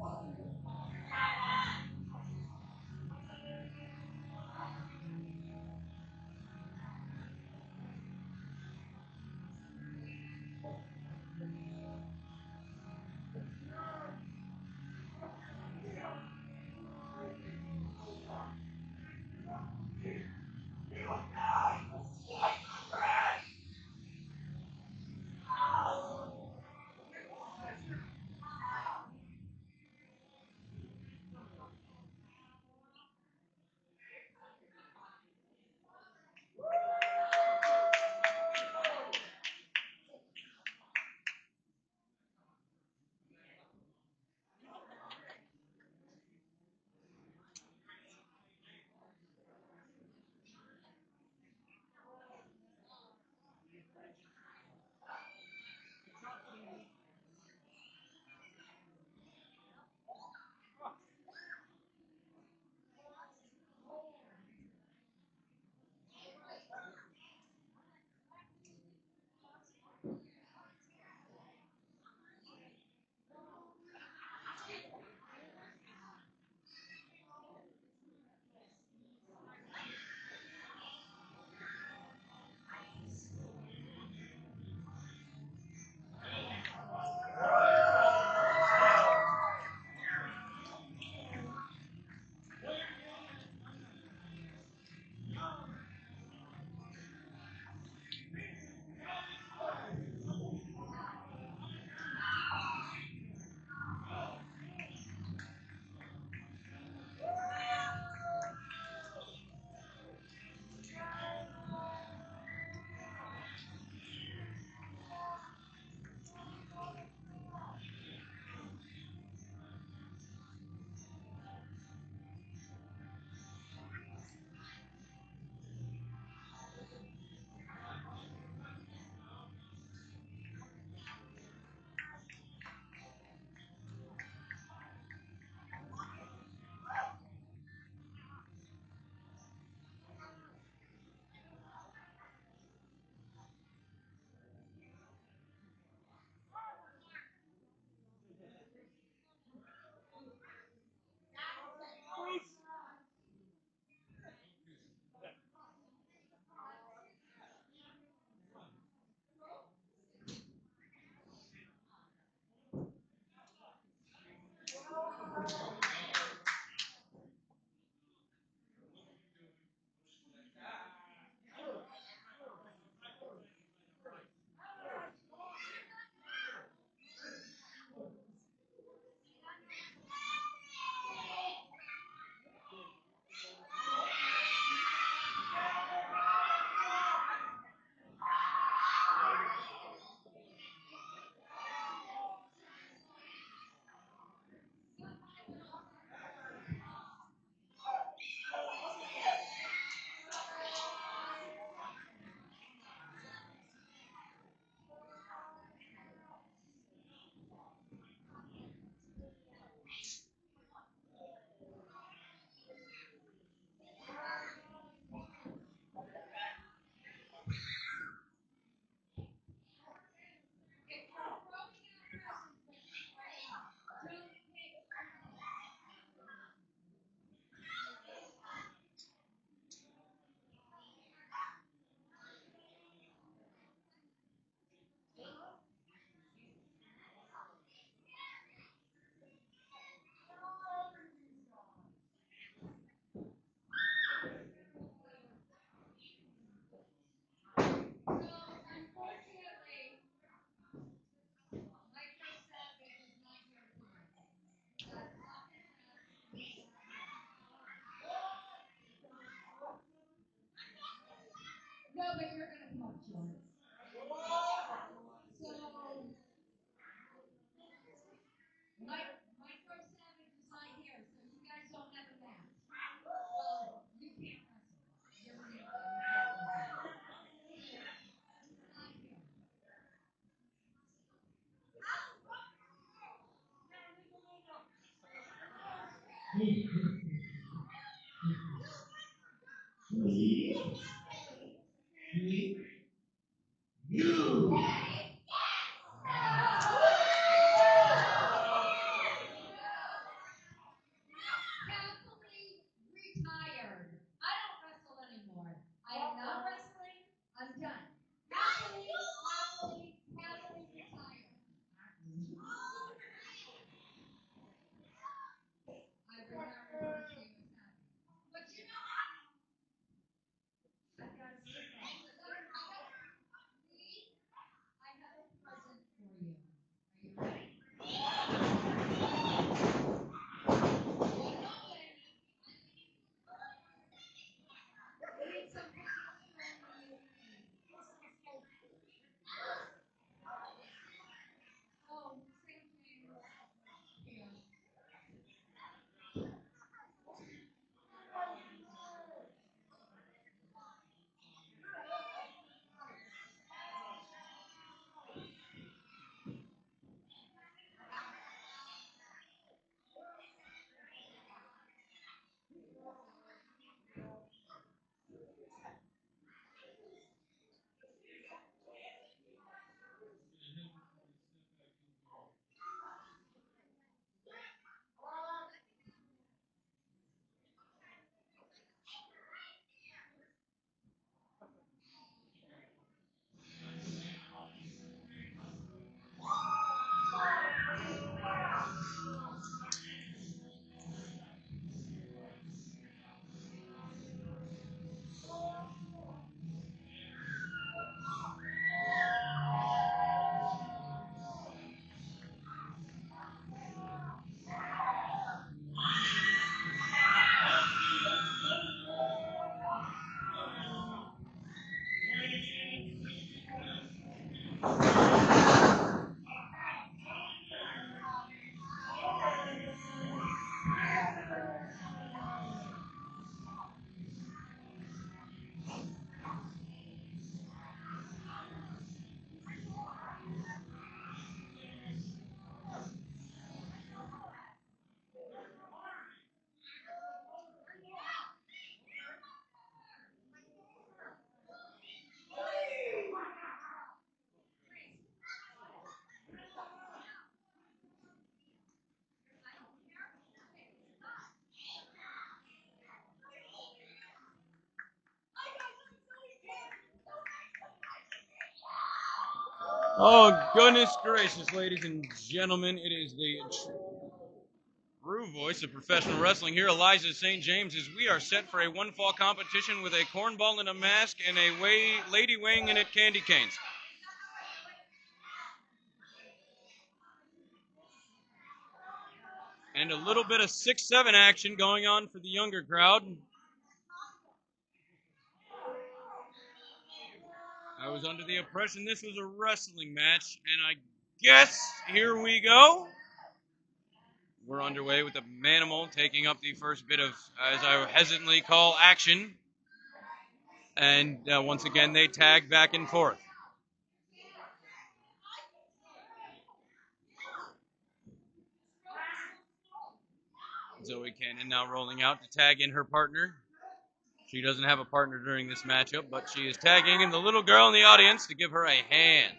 No, but you're gonna come up short. So, Micro Savage is not here, so you guys don't have a match. Well, you can't wrestle. You're gonna not here. Retired. I don't wrestle anymore. I am not wrestling. I'm done. Happily retired. I would not refer to you as happy. But you know what? I've got to sit down. I have a present for you. Are you ready? Oh, goodness gracious, ladies and gentlemen. It is the true voice of professional wrestling here, Eliza St. James, as we are set for a one-fall competition with a cornball in a mask and a lady weighing in at candy canes. And a little bit of 6-7 action going on for the younger crowd. I was under the impression this was a wrestling match, and I guess here we go. We're underway with the Manimal taking up the first bit of, as I hesitantly call, action. And once again, they tag back and forth. Zoe Cannon now rolling out to tag in her partner. She doesn't have a partner during this matchup, but she is tagging in the little girl in the audience to give her a hand.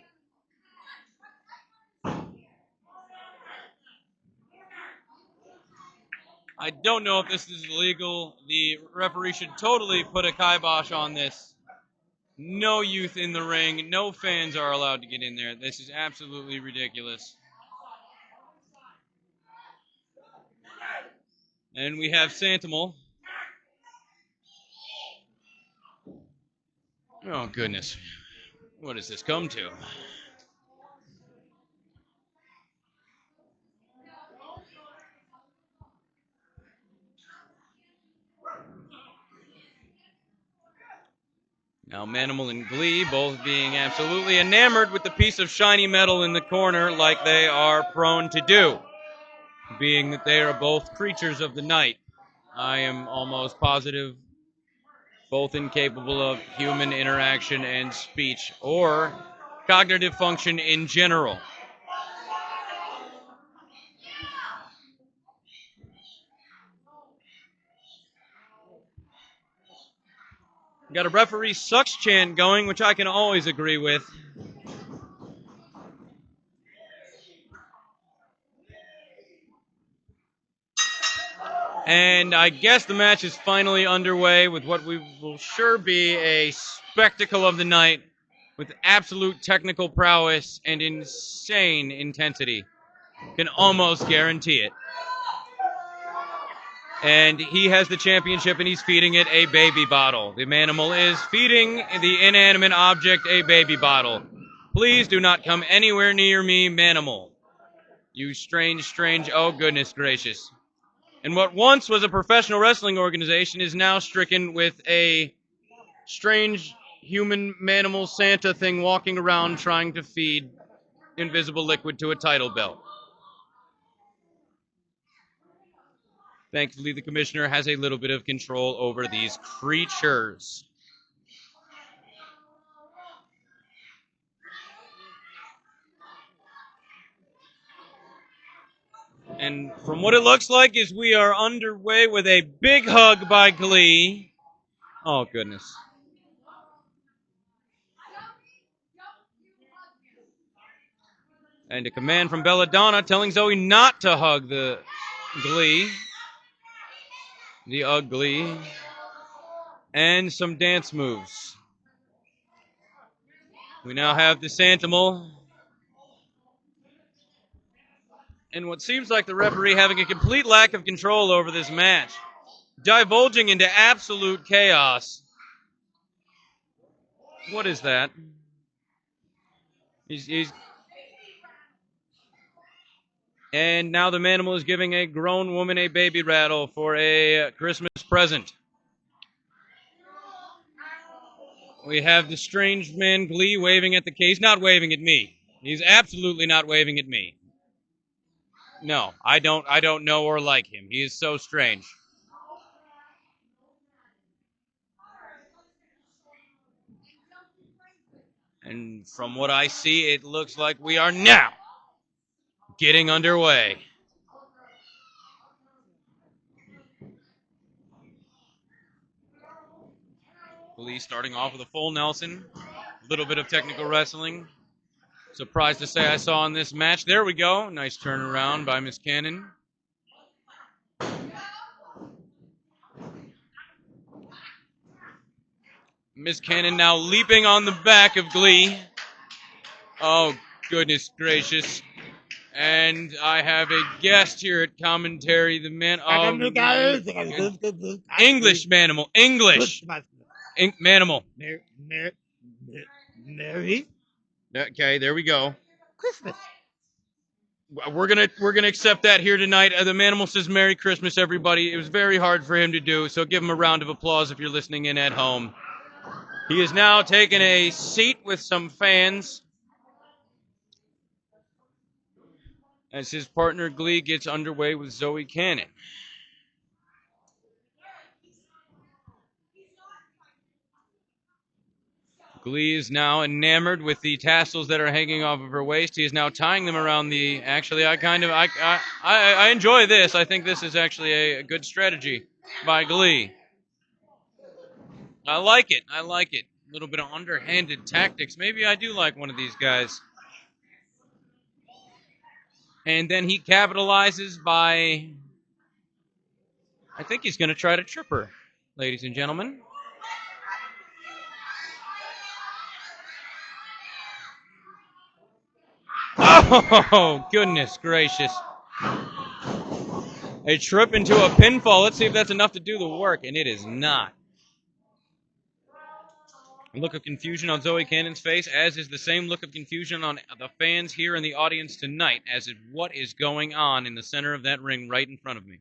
I don't know if this is illegal. The referee should totally put a kibosh on this. No youth in the ring. No fans are allowed to get in there. This is absolutely ridiculous. And we have Santimal. Oh, goodness. What has this come to? Now Manimal and Glee both being absolutely enamored with the piece of shiny metal in the corner like they are prone to do, being that they are both creatures of the night. I am almost positive both incapable of human interaction and speech or cognitive function in general. Got a referee sucks chant going, which I can always agree with. And I guess the match is finally underway with what we will sure be a spectacle of the night with absolute technical prowess and insane intensity. Can almost guarantee it. And he has the championship and he's feeding it a baby bottle. The manimal is feeding the inanimate object a baby bottle. Please do not come anywhere near me, manimal. You strange, oh goodness gracious. And what once was a professional wrestling organization is now stricken with a strange human manimal Santa thing walking around trying to feed invisible liquid to a title belt. Thankfully, the commissioner has a little bit of control over these creatures. And from what it looks like is we are underway with a big hug by Glee. Oh, goodness. And a command from Belladonna telling Zoe not to hug the Glee. The ugly. And some dance moves. We now have the Santimal. And what seems like the referee having a complete lack of control over this match. Divulging into absolute chaos. What is that? He's And now the manimal is giving a grown woman a baby rattle for a Christmas present. We have the strange man Glee waving at the case. He's not waving at me. He's absolutely not waving at me. No, I don't know or like him. He is so strange. And from what I see, it looks like we are now getting underway. Glee starting off with a full Nelson. A little bit of technical wrestling. Surprised to say I saw in this match. There we go. Nice turnaround by Miss Cannon. Miss Cannon now leaping on the back of Glee. Oh, goodness gracious. And I have a guest here at commentary. The man. Oh, English, manimal. English. Manimal. Merry Okay, there we go. Christmas. We're gonna accept that here tonight. The manimal says Merry Christmas, everybody. It was very hard for him to do, so give him a round of applause if you're listening in at home. He is now taking a seat with some fans as his partner Glee gets underway with Zoe Cannon. Glee is now enamored with the tassels that are hanging off of her waist. He is now tying them around the. Actually, I enjoy this. I think this is actually a good strategy by Glee. I like it. A little bit of underhanded tactics. Maybe I do like one of these guys. And then he capitalizes by. I think he's going to try to trip her, ladies and gentlemen. Oh, goodness gracious. A trip into a pinfall. Let's see if that's enough to do the work. And it is not. A look of confusion on Zoe Cannon's face, as is the same look of confusion on the fans here in the audience tonight, as is what is going on in the center of that ring right in front of me.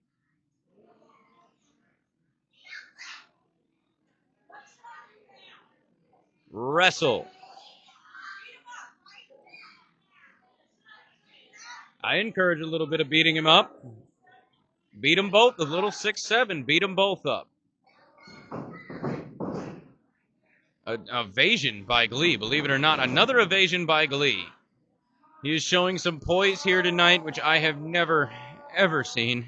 Wrestle. I encourage a little bit of beating him up. Beat them both, the little 6'7", beat them both up. An evasion by Glee, believe it or not. Another evasion by Glee. He is showing some poise here tonight, which I have never, ever seen.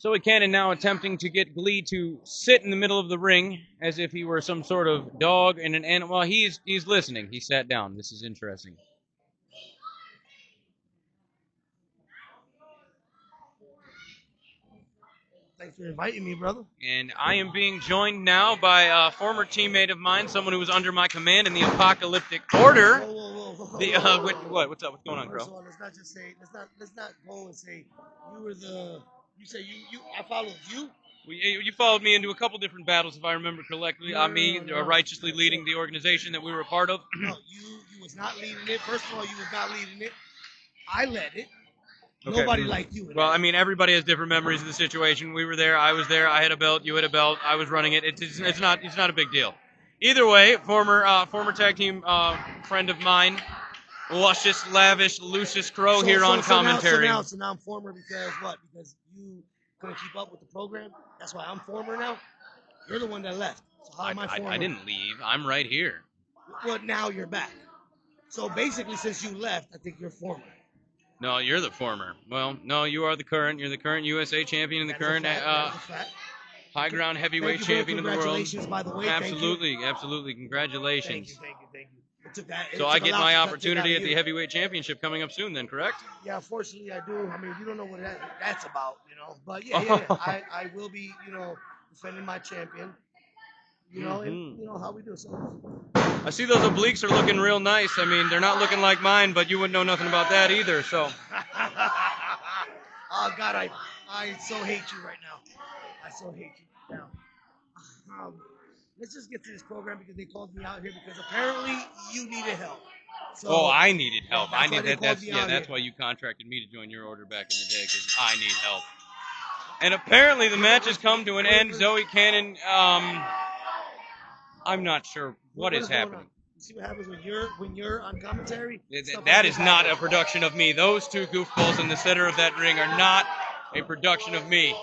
Zoe Cannon now attempting to get Glee to sit in the middle of the ring as if he were some sort of dog and an animal. Well, he's listening. He sat down. This is interesting. Thanks for inviting me, brother. And I am being joined now by a former teammate of mine, someone who was under my command in the Apocalyptic Order. What's up? What's going on, First Krow? of all, let's not just say, let's not go and say you were the. You say I followed you. You followed me into a couple different battles, if I remember correctly. No. Righteously leading the organization that we were a part of. No, you was not leading it. First of all, you was not leading it. I led it. Okay. Nobody liked you. Well, I mean, everybody has different memories of the situation. We were there. I was there. I had a belt. You had a belt. I was running it. It's not a big deal. Either way, former tag team friend of mine, luscious, lavish Lucius Krow here on commentary. So now I'm former because what? Because you couldn't keep up with the program. That's why I'm former now. You're the one that left. So how am I former? I didn't leave. I'm right here. Well, now you're back. So basically, since you left, I think you're former. No, you're the former. Well, no, you are the current. You're the current USA champion and the current high ground heavyweight champion of the world. Congratulations, by the way. Absolutely. Congratulations. Thank you. So I get my opportunity at the heavyweight championship coming up soon, then, correct? Yeah, unfortunately I do. I mean, you don't know what that's about, But yeah. I will be, defending my champion. And how we do. So I see those obliques are looking real nice. I mean, they're not looking like mine, but you wouldn't know nothing about that either. So. Oh God, I so hate you right now. I so hate you right now. Let's just get to this program because they called me out here because apparently you needed help. So, I needed help. That's that's why you contracted me to join your order back in the day because I need help. And apparently the match has come to an end. Zoe Cannon, I'm not sure what is happening. You see what happens when you're on commentary? That is not a production of me. Those two goofballs in the center of that ring are not a production of me.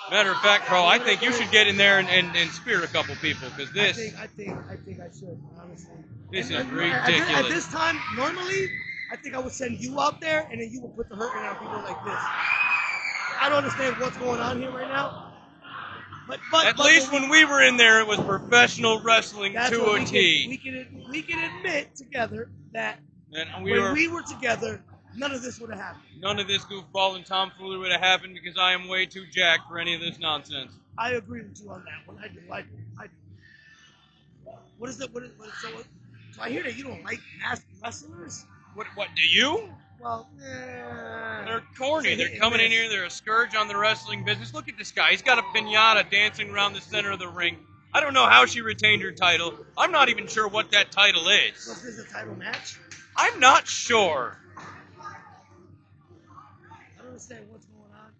Matter of fact, Krow, I think you should get in there and spear a couple people because this. I think I should, honestly. This is ridiculous. At this time, normally, I think I would send you out there and then you would put the hurting on people like this. I don't understand what's going on here right now. But at least when we were in there, it was professional wrestling to a T. We can admit together that when we were together, none of this would have happened. None of this goofball and tomfoolery would have happened because I am way too jacked for any of this nonsense. I agree with you on that one. I do. What is it? So I hear that you don't like nasty wrestlers. What do you? Well, they're corny. They're coming in here. They're a scourge on the wrestling business. Look at this guy. He's got a piñata dancing around the center of the ring. I don't know how she retained her title. I'm not even sure what that title is. So is this a title match? I'm not sure. I don't understand what's going on.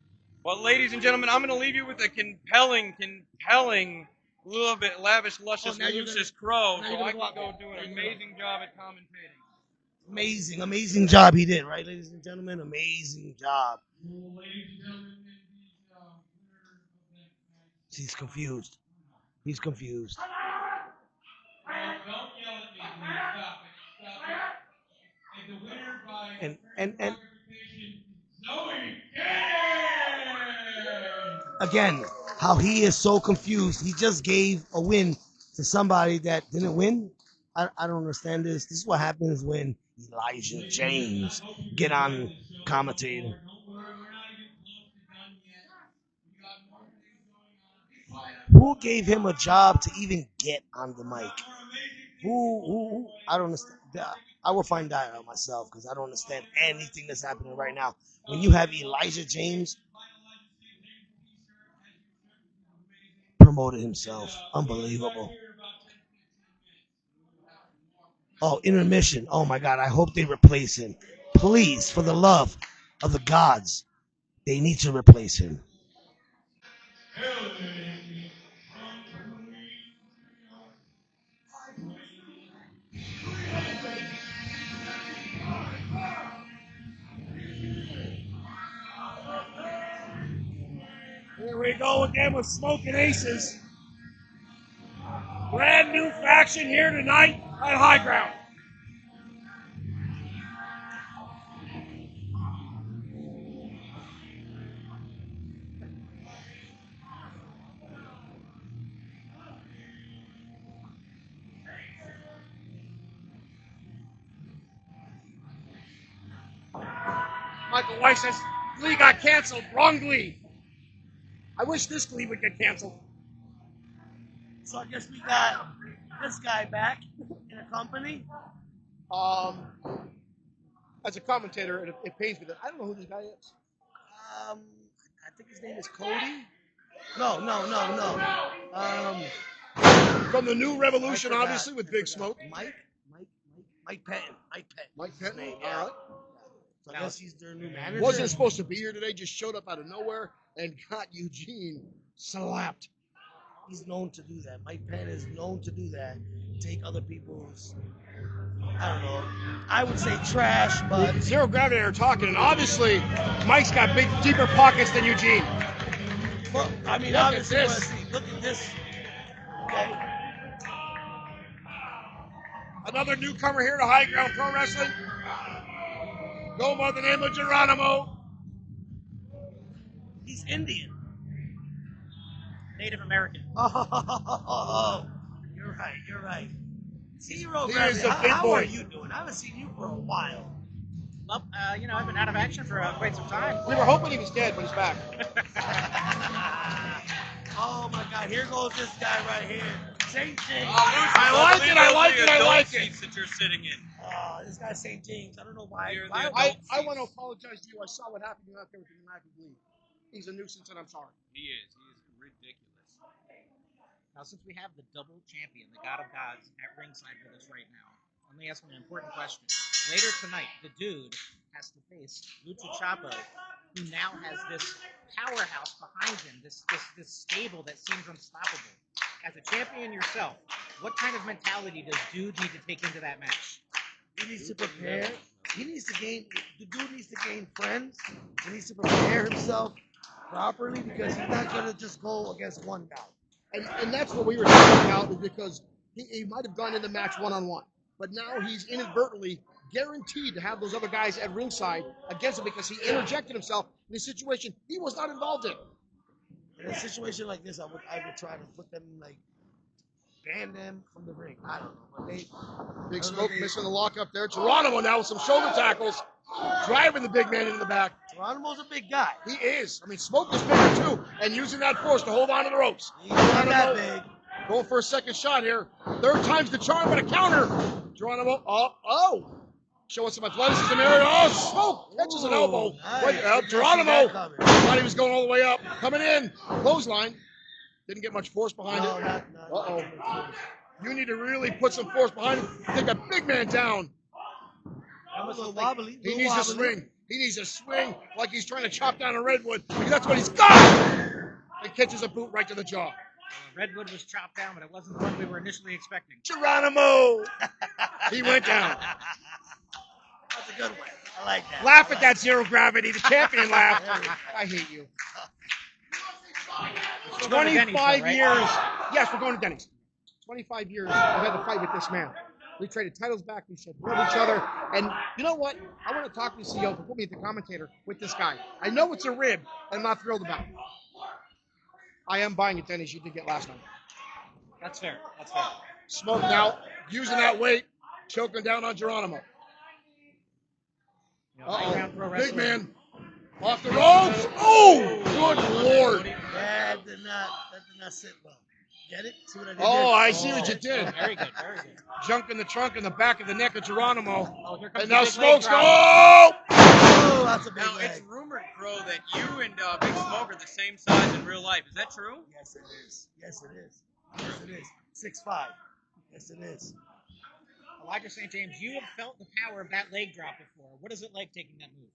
Well, ladies and gentlemen, I'm going to leave you with a compelling, a little bit lavish, luscious Lucius Krow, so I can go do an amazing job at commentating. Amazing job he did, right, ladies and gentlemen? Amazing job. He's confused. He's confused. Don't yell at me, please. Stop it. And the winner by And Zoe Cannon! Again, how he is so confused. He just gave a win to somebody that didn't win. I don't understand this. This is what happens when Elijah James get on commentating. Who gave him a job to even get on the mic? Who? I don't understand. I will find out myself because I don't understand anything that's happening right now. When you have Elijah James promoted himself, unbelievable. Oh, intermission. Oh my God, I hope they replace him. Please, for the love of the gods, they need to replace him. Here we go again with Smokin Aces. Brand new faction here tonight at High Ground. Michael Weiss says Glee got canceled. Wrong Glee. I wish this Glee would get canceled. So I guess we got this guy back in a company. As a commentator, it pains me that I don't know who this guy is. I think his name is Cody. No. From the New Revolution, I forgot. obviously, with Big Smoke. Mike Patton. Mike Patton. Name, All right. So I guess he's their new manager. Wasn't supposed to be here today, just showed up out of nowhere and got Eugene slapped. He's known to do that. Mike Patton is known to do that. Take other people's, I don't know, I would say trash, but... Zero Gravity are talking, and obviously, Mike's got big, deeper pockets than Eugene. Well, I mean, Look at obviously, this. look at this. Okay. Another newcomer here to High Ground Pro Wrestling. Go by the name of Geronimo. He's Indian. Native American. Oh, you're right. Zero He Gravity, is a big how boy. are you doing? I haven't seen you for a while. Well, I've been out of action for quite some time. We were hoping he was dead, but he's back. Oh my God, here goes this guy right here. St. James. I like it. Seats that you're sitting in. This guy's St. James. I don't know why. You're why the I want to apologize to you. I saw what happened out there with the United League. He's a nuisance, and I'm sorry. He is ridiculous. Now, since we have the double champion, the God of Gods, at ringside with us right now, let me ask him an important question. Later tonight, the dude has to face Lucha Chapo, who now has this powerhouse behind him, this stable that seems unstoppable. As a champion yourself, what kind of mentality does dude need to take into that match? He needs to prepare. The dude needs to gain friends. He needs to prepare himself properly because he's not going to just go against one guy. And that's what we were talking about, is because he might have gone in the match one-on-one. But now he's inadvertently guaranteed to have those other guys at ringside against him because he interjected himself in a situation he was not involved in. In a situation like this, I would try to put them, like, ban them from the ring. I don't know. But Big Smoke missing the lock up there. Geronimo now with some shoulder tackles, driving the big man into the back. Geronimo's a big guy. He is. I mean, Smoke is bigger too, and using that force to hold on to the ropes. He's not that big. Going for a second shot here. Third time's the charm, but a counter. Geronimo, showing some athleticism there. Oh, Smoke catches an elbow. Nice. Wait, Geronimo thought he was going all the way up. Coming in, clothesline. Didn't get much force behind it. Uh-oh. You need to really put some force behind it. Take a big man down. That was a little wobbly. He needs to swing. He needs to swing like he's trying to chop down a redwood. Because that's what he's got. And catches a boot right to the jaw. Redwood was chopped down, but it wasn't the one we were initially expecting. Geronimo! He went down. That's a good one. I like that. Laugh at that Zero Gravity. The champion laugh. I hate you. 25 years. Yes, we're going to Denny's. 25 years I've had to fight with this man. We traded titles back. We said love each other. And you know what? I want to talk to the CEO to put me at the commentator with this guy. I know it's a rib, and I'm not thrilled about it. I am buying at Denny's. You did get last night. That's fair. Smoke now, using that weight, choking down on Geronimo. Big man. Off the ropes. Oh, good Lord. That did not sit well. Get it? See what I did Oh, there? I see what you did. Very good. Junk in the trunk in the back of the neck of Geronimo. Oh, here comes And the now big Smoke's leg going. drop. Oh, that's a big Now, leg. it's rumored, Crow, that you and Big Smoke are the same size in real life. Is that true? Yes, it is. 6'5". Yes, it is. Elijah St. James, you have felt the power of that leg drop before. What is it like taking that move?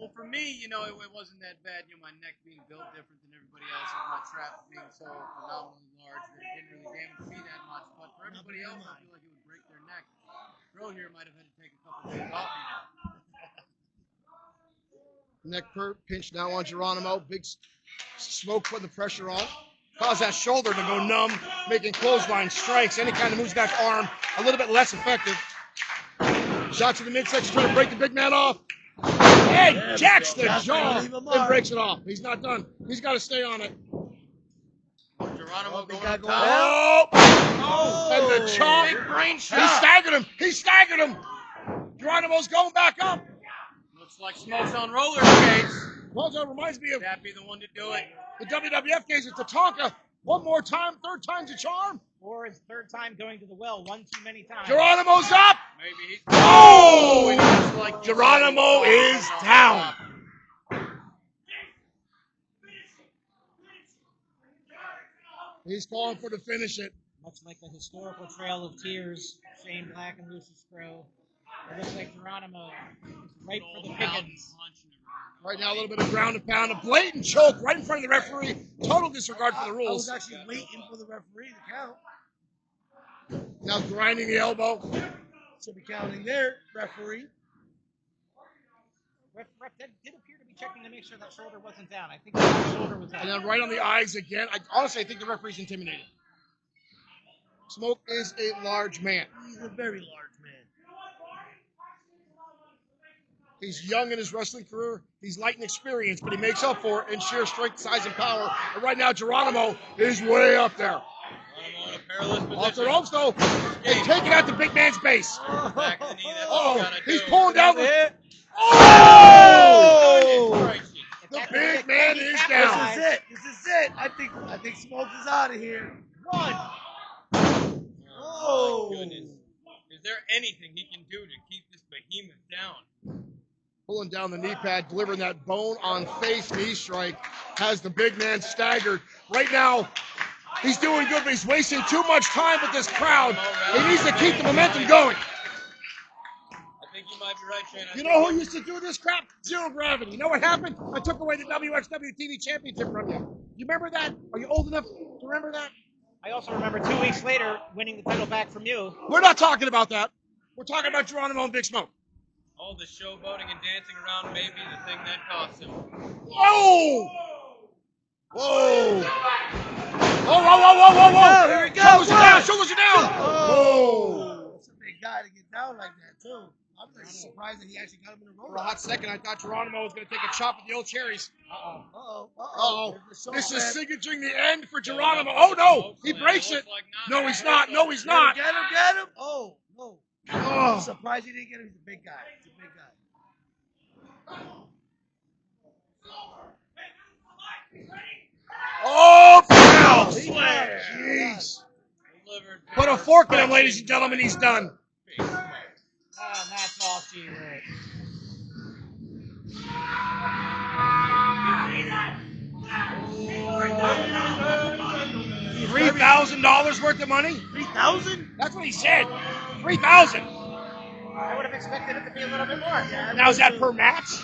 Well, for me, it wasn't that bad. My neck being built different than everybody else, and my trap being so phenomenally large that it didn't really damage me that much. But for everybody else, I feel like it would break their neck. Crow here might have had to take a couple days off. Neck pinch now on Geronimo. Big Smoke putting the pressure on. Cause that shoulder to go numb, making clothesline strikes. Any kind of moves that arm a little bit less effective. Shot to the midsection, trying to break the big man off. Hey, jacks the jaw and breaks it off. He's not done. He's got to stay on it. Geronimo going got up going top. Oh! And the chop. Big brain He shot. staggered him. Geronimo's going back up. Looks like Smoke's on roller skates. Well, that reminds me of That'd be the one to do it. the WWF case at Tatanka. One more time, third time's a charm. Or his third time going to the well, one too many times. Geronimo's up. Maybe he's. Oh! And it's like Geronimo is down. He's calling for to finish it. Much like the historical trail of tears, Shane Black and Lucius Krow. It looks like Geronimo is ripe for the pickings. Right now, a little bit of ground and pound, a blatant choke right in front of the referee. Total disregard for the I rules. was actually waiting for the referee to count. Now grinding the elbow. Should be counting there, referee. Ref did appear to be checking to make sure that shoulder wasn't down. I think that shoulder was up. And then right on the eyes again. Honestly, I think the referee's intimidated. Smoke is a large man. He's a very large man. He's young in his wrestling career. He's light in experience, but he makes up for it in sheer strength, size, and power. And right now, Geronimo is way up there. Geronimo in a perilous position. Off the ropes, though. He's taking out the big man's base. Back of the knee, that's what Oh, you gotta he's do. pulling down the... It. Oh! The big man is down. This is it. This is it. I think Smoke is out of here. One. Oh, goodness. Is there anything he can do to keep this behemoth down? Pulling down the knee pad, delivering that bone-on-face knee strike, has the big man staggered. Right now, he's doing good, but he's wasting too much time with this crowd. He needs to keep the momentum going. I think you might be right, Shane. You know who used to do this crap? Zero Gravity. You know what happened? I took away the WXW TV Championship from you. You remember that? Are you old enough to remember that? I also remember 2 weeks later winning the title back from you. We're not talking about that. We're talking about Geronimo and Big Smoke. All the showboating and dancing around may be the thing that cost him. Whoa! Whoa! Whoa! Here we go. Shoulders are down! Shoulders are down! Oh! That's a big guy to get down like that, too. I'm just surprised that he actually got him in a roll. For a hot second, I thought Geronimo was going to take a chop at the old cherries. Uh-oh. This is signaturing the end for Geronimo. Oh, no! He breaks it. No, he's not. No, he's not. Get him. Oh, no. Oh. I'm surprised he didn't get him. He's a big guy. Oh, pow! Slam. Jeez. Delivered. Put a fork in him, ladies and gentlemen. He's done. Big Smoke. Oh, and that's all she wrote. $3,000 worth of money? 3,000? That's what he said. 3,000. I would have expected it to be a little bit more. Now is that per match?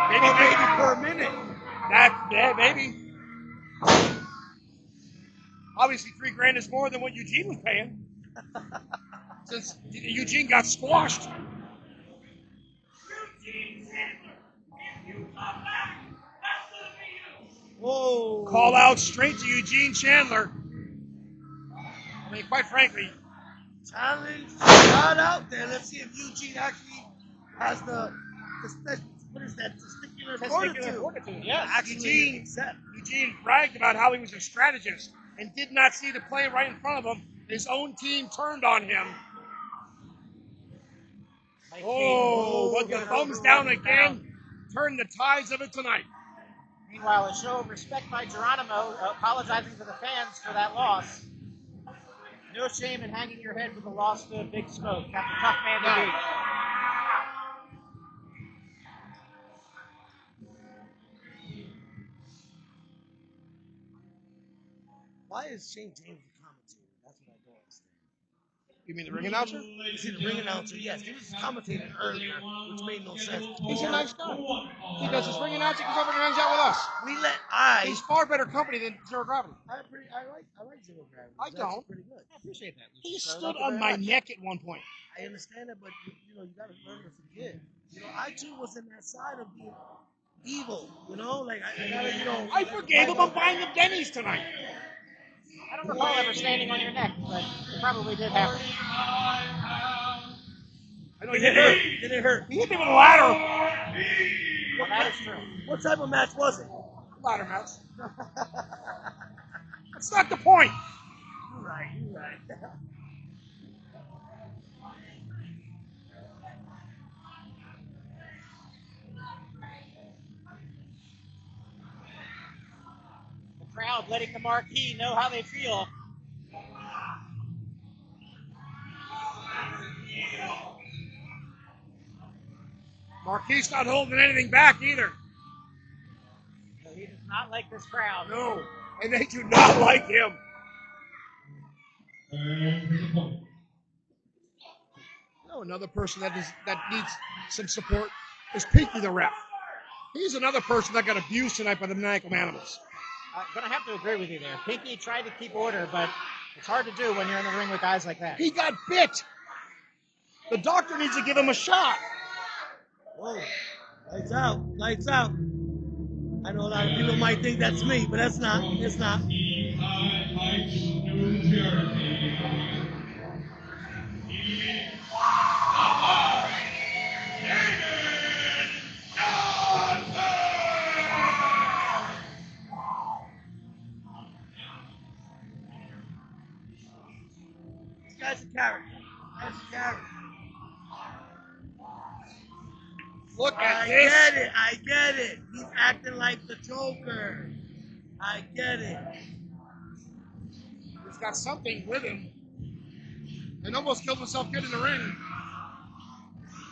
Maybe per minute. Maybe. Obviously, $3,000 is more than what Eugene was paying. Since Eugene got squashed. Whoa. Call out straight to Eugene Chandler. I mean, quite frankly. Challenge not out there. Let's see if Eugene actually has the what is that? Testicular fortitude. Yes. Actually, Eugene bragged about how he was a strategist and did not see the play right in front of him. His own team turned on him. Oh, but the thumbs down again. Turn the tides of it tonight. Meanwhile, a show of respect by Geronimo, apologizing to the fans for that loss. No shame in hanging your head for the loss to Big Smoke. That's a tough man to beat. why is Shane James the commentator? That's what I don't understand. You mean the ring announcer? Is he the ring announcer? Yes, he was commentating earlier, which made no sense. He's a nice guy. He does his ring announcing because over and hangs out with us. He's far better company than Zero Gravity. I like Zero Gravity. I That's don't. pretty good. I appreciate that. He Lucius. stood on my neck at one point. I understand that, but you gotta learn to forgive. I too was in that side of being evil. Like I gotta, I forgave him. I'm buying the Denny's tonight. I don't recall ever standing on your neck, but it probably did happen. I know he did hurt. Did it hurt? He hit me with a ladder. Well, that is true. What type of match was it? Ladder match. That's not the point. You're right. letting the Marquis know how they feel. Marquis not holding anything back either. So he does not like this crowd. No, and they do not like him. No, another person that needs some support is Pinky the ref. He's another person that got abused tonight by the Maniacal Animals. I'm going to have to agree with you there. Pinky tried to keep order, but it's hard to do when you're in the ring with guys like that. He got bit. The doctor needs to give him a shot. Whoa. Lights out. Lights out. I know a lot of people might think that's me, but that's not. It's not. This guy's a character. That's a character. Look at I this. get it. I get it. He's acting like the Joker. I get it. He's got something with him. And almost killed himself getting in the ring.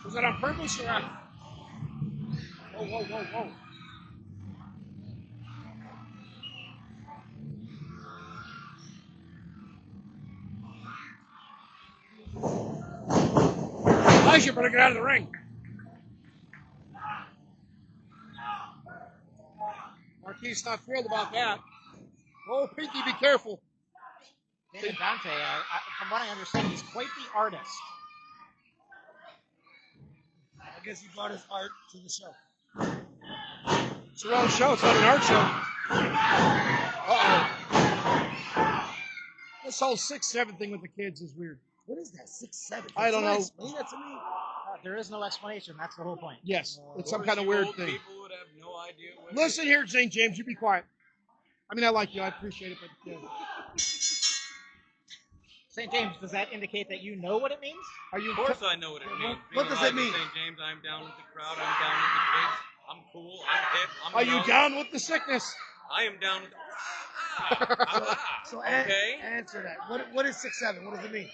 Was that on purpose or not? Whoa, whoa, whoa, whoa. Elijah better get out of the ring. Marquis not thrilled about that. Oh, Pinky, be careful. David Dante, from what I understand, he's quite the artist. I guess he brought his art to the show. It's a wrong show. It's not an art show. Uh-oh. This whole 6-7 thing with the kids is weird. What is that? 6-7? I don't know. Explain that to me. There is no explanation. That's the whole point. Yes, it's some kind of weird Old thing. People would have no idea what Listen here, St. James, you be quiet. I mean, I like you. I appreciate it, but St. James, does that indicate that you know what it means? are you? Of course I know what it means. What does it mean? St. James, I'm down with the crowd. I'm down with the kids. I'm cool. I'm hip. I'm Are you young. down with the sickness? I am down with So okay. answer that. What is 6-7? What does it mean?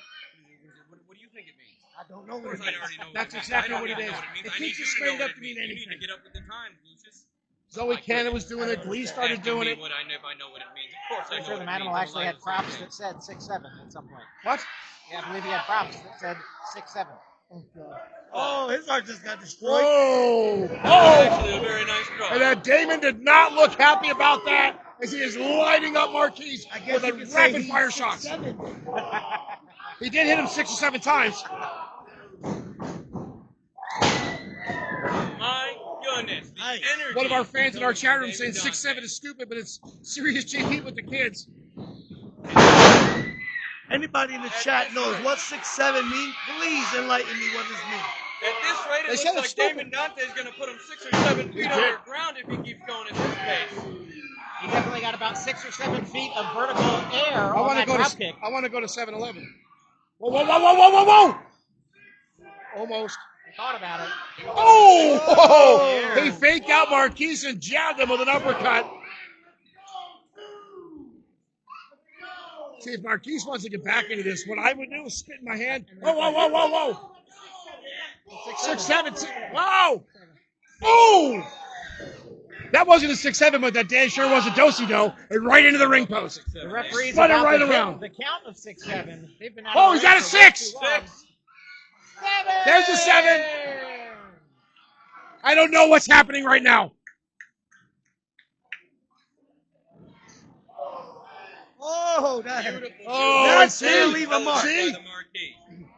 What do you think it means? I don't know Of what course it I means. already know That's what it means. exactly I don't what it even is. know what it means. It I keeps need you you to straightened know up what to it mean means. You need anything. to get up with the times, Lucius. Zoe Cannon was doing it. Don't Glee started ask me doing it. What I know if I know what it means. Of course I I'm know sure what the it means. Manimal I'm actually alive had to say props it. that said 6-7 at some point. What? Yeah, I believe he had props that said 6-7. Oh, God. Oh, his art just got destroyed. Whoa! That's Oh! actually a very nice draw. And then Damon did not look happy about that as he is lighting up Marquis I guess with you a could say rapid he's fire shots. 6'7". He did hit him 6 or 7 times. My goodness, the Nice. energy. One of our fans in our coming chat from room saying David 6-7 Dante. is stupid, but it's serious JP with the kids. Anybody in the chat knows what 6'7" means? Please enlighten me what this means. At this rate, They it said looks it's like stupid. Damon Dante is going to put him 6 or 7 feet did. underground if he keeps going at this pace. He definitely got about 6 or 7 feet of vertical air I on want to that go drop to kick. I want to go to 7-Eleven. Whoa, whoa, whoa, whoa, whoa, whoa, whoa! Almost. He thought about it. Oh! Yeah. He faked out Marquis and jabbed him with an uppercut. See, if Marquis wants to get back into this, what I would do is spit in my hand. Whoa, whoa, whoa, whoa, whoa! 6-7. Wow! Oh! That wasn't a 6-7, but that damn sure was a do-si-do, and right into the ring post. The referee's Spun it about right to hit around. the count of 6-7. They've been out Oh, of he's the ring at a for way 6. too long. 6. 7! There's a 7. I don't know what's happening right now. Oh, that Beautiful. Oh, That and see? didn't leave a mark. See? By the Marquis.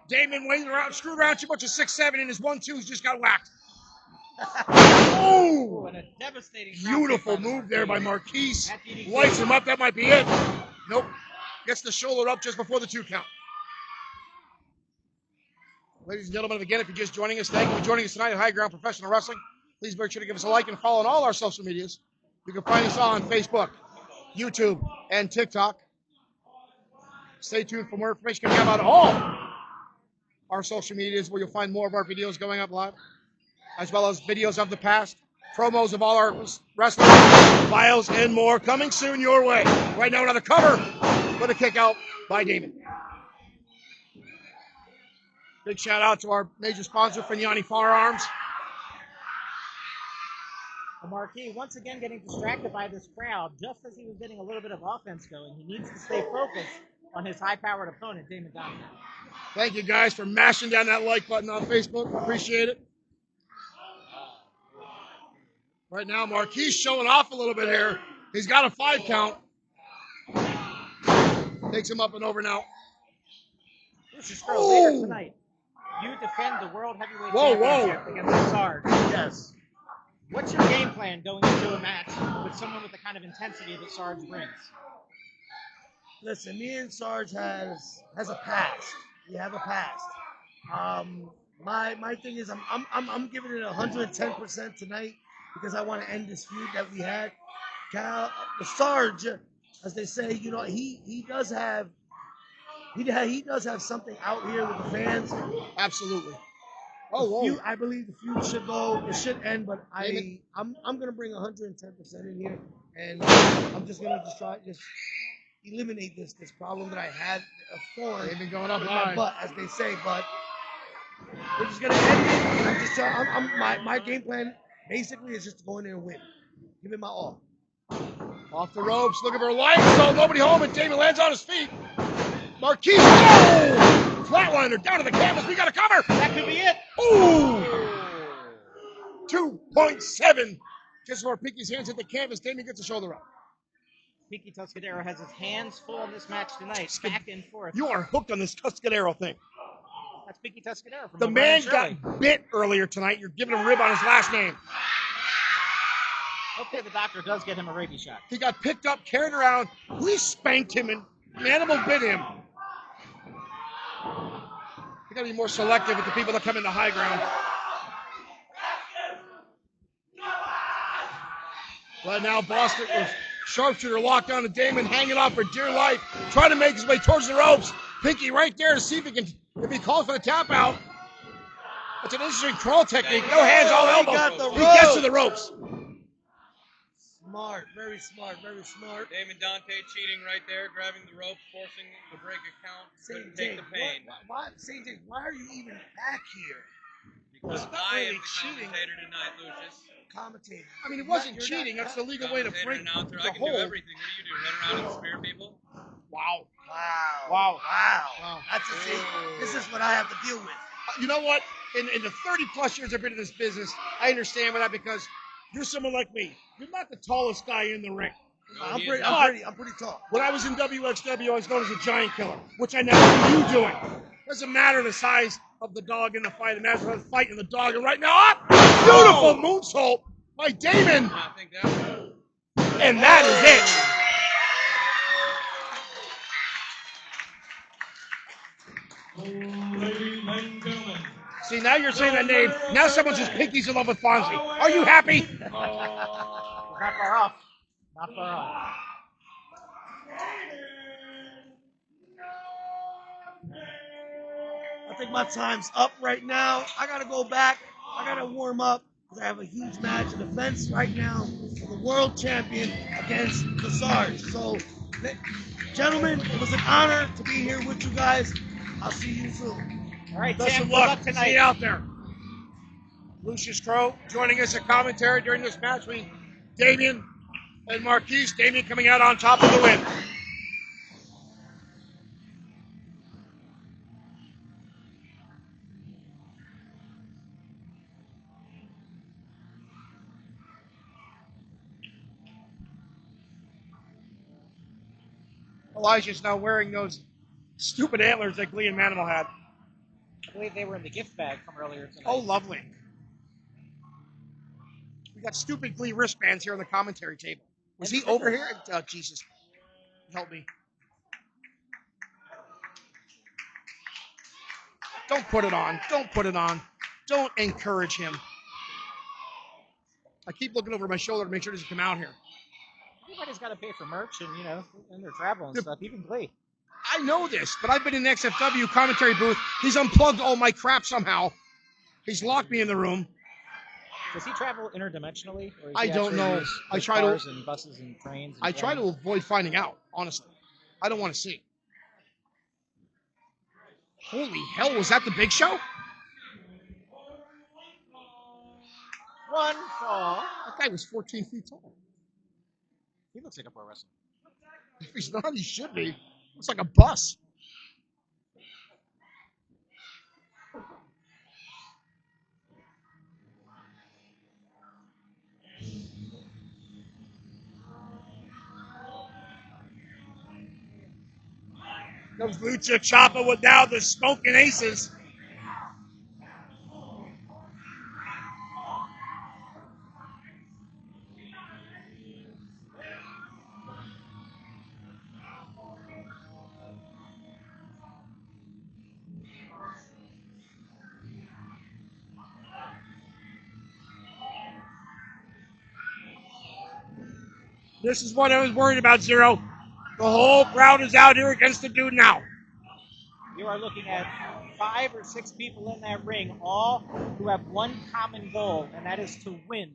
Damon waited around, screwed around too much of 6-7, and his 1-2s just got whacked. Oh! And a devastating drop kick Beautiful by the move there by Marquis. That DDT. Lights him up. That might be it. Nope. Gets the shoulder up just before the 2 count. Ladies and gentlemen, again, if you're just joining us, thank you for joining us tonight at High Ground Professional Wrestling. Please make sure to give us a like and follow on all our social medias. You can find us on Facebook, YouTube, and TikTok. Stay tuned for more information coming out about all our social medias where you'll find more of our videos going up live, as well as videos of the past, promos of all our wrestlers, bios, and more coming soon your way. Right now, another cover with a kick out by Damon. Big shout out to our major sponsor, Fagnani Firearms. The Marquis once again getting distracted by this crowd just as he was getting a little bit of offense going. He needs to stay focused on his high-powered opponent, Damon Dante. Thank you guys for mashing down that like button on Facebook. Appreciate it. Right now, Marquis showing off a little bit here. He's got a 5 count. Takes him up and over now. Lucius Krow later tonight. You defend the World Heavyweight Championship against Sarge. Yes. What's your game plan going into a match with someone with the kind of intensity that Sarge brings? Listen, me and Sarge has a past. We have a past. My thing is I'm giving it 110% tonight because I want to end this feud that we had. Sarge, as they say, you know, he does have something out here with the fans. Absolutely. I believe the feud should go. It should end, but I'm gonna bring 110% in here, and I'm just gonna try eliminate this problem that I had formed. They've been going up with high. my butt, as they say. But we're just gonna end it. I'm just trying. My game plan basically is just to go in there and win. Give it my all. Off the ropes, looking for a light. So nobody home, and Damon lands on his feet. Marquis, oh! Flatliner down to the canvas. We got a cover. That could be it. Ooh! 2.7. Just where Pinky's hands hit the canvas, Damon gets a shoulder up. Pinky Tuscadero has his hands full in this match tonight, back and forth. You are hooked on this Tuscadero thing. That's Pinky Tuscadero from the man got bit earlier tonight. You're giving him a rib on his last name. Okay, the doctor does get him a rabies shot. He got picked up, carried around. Police spanked him, and an animal bit him. You got to be more selective with the people that come into high ground. Right now, Boston sharpshooter locked down to Damon, hanging off for dear life, trying to make his way towards the ropes. Pinky right there to see if he calls for the tap out. That's an interesting crawl technique. No hands, all elbows. He gets to the ropes. Smart, very smart, very smart. Damon Dante cheating right there, grabbing the rope, forcing the break a count. Couldn't take the pain. Why are you even back here? Because I am the commentator tonight, Lucius. Commentator. I mean, it wasn't cheating. That's the legal way to frame the I can do hold. everything. What do? Run around and spear people? Wow. Wow. That's the thing. This is what I have to deal with. You know what? In the 30-plus years I've been in this business, I understand that because you're someone like me. You're not the tallest guy in the ring. No, I'm pretty tall. When I was in WXW, I was known as a giant killer, which I now see you doing. Doesn't matter the size of the dog in the fight. It matters who's fighting the dog. And right now, beautiful moonsault by Damon. I think that was... And that is Ladies and gentlemen. it. See, now you're saying that name. Now someone says Pinky's in love with Fonzie. Are you happy? Not far off. Not far off. I think my time's up right now. I gotta go back. I gotta warm up because I have a huge match in the fence right now for the world champion against the Sarge. So, gentlemen, it was an honor to be here with you guys. I'll see you soon. All right, Best Tim, of good luck luck tonight. See you out there. Lucius Krow joining us at commentary during this match between Damien and Marquise. Damien coming out on top of the win. Elijah's now wearing those stupid antlers that Glee and Manimal had. I believe they were in the gift bag from earlier tonight. Oh, lovely. We got stupid Glee wristbands here on the commentary table. Was he over here? Oh, Jesus. Help me. Don't put it on. Don't put it on. Don't encourage him. I keep looking over my shoulder to make sure he doesn't come out here. Everybody's got to pay for merch and, and their travel and stuff, even Glee. I know this, but I've been in the XFW commentary booth. He's unplugged all my crap somehow. He's locked me in the room. Does he travel interdimensionally? Or is I he don't actually know. use I his try to- cars and buses and trains. And I try to planes? avoid finding out, honestly. I don't want to see. Holy hell, was that the Big Show? One fall. That guy was 14 feet tall. He looks like a pro wrestler. If he's not, he should be. Looks like a bus. Comes Lucha Chapo with now the Smokin Aces. This is what I was worried about, Zero. The whole crowd is out here against the dude now. You are looking at 5 or 6 people in that ring, all who have one common goal, and that is to win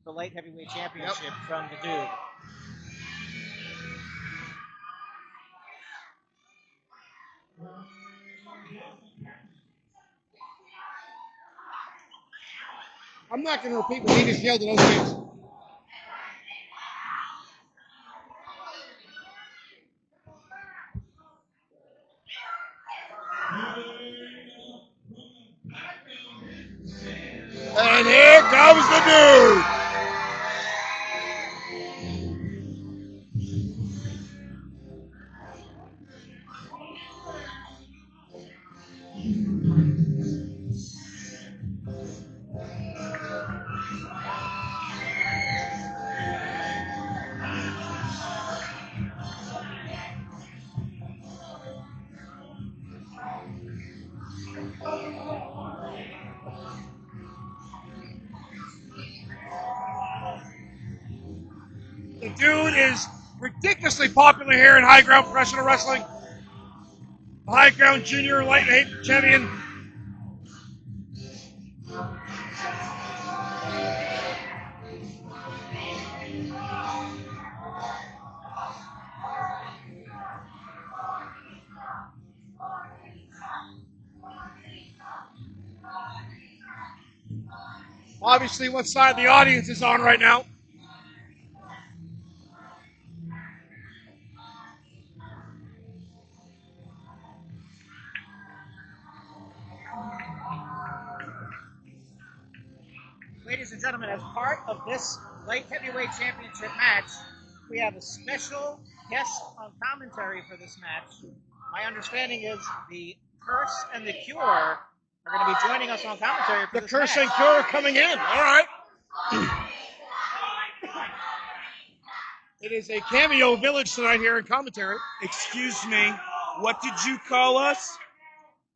the light heavyweight championship from the dude. I'm not going to repeat what he just yelled at those kids. And here comes the dude. The dude is ridiculously popular here in high ground professional wrestling. High ground junior lightweight champion. Obviously, what side the audience is on right now. Ladies and gentlemen, as part of this light heavyweight championship match, we have a special guest on commentary for this match. My understanding is the Curse and the Cure are going to be joining us on commentary for The this Curse match. and Cure coming in. All right. It is a cameo village tonight here in commentary. Excuse me, what did you call us?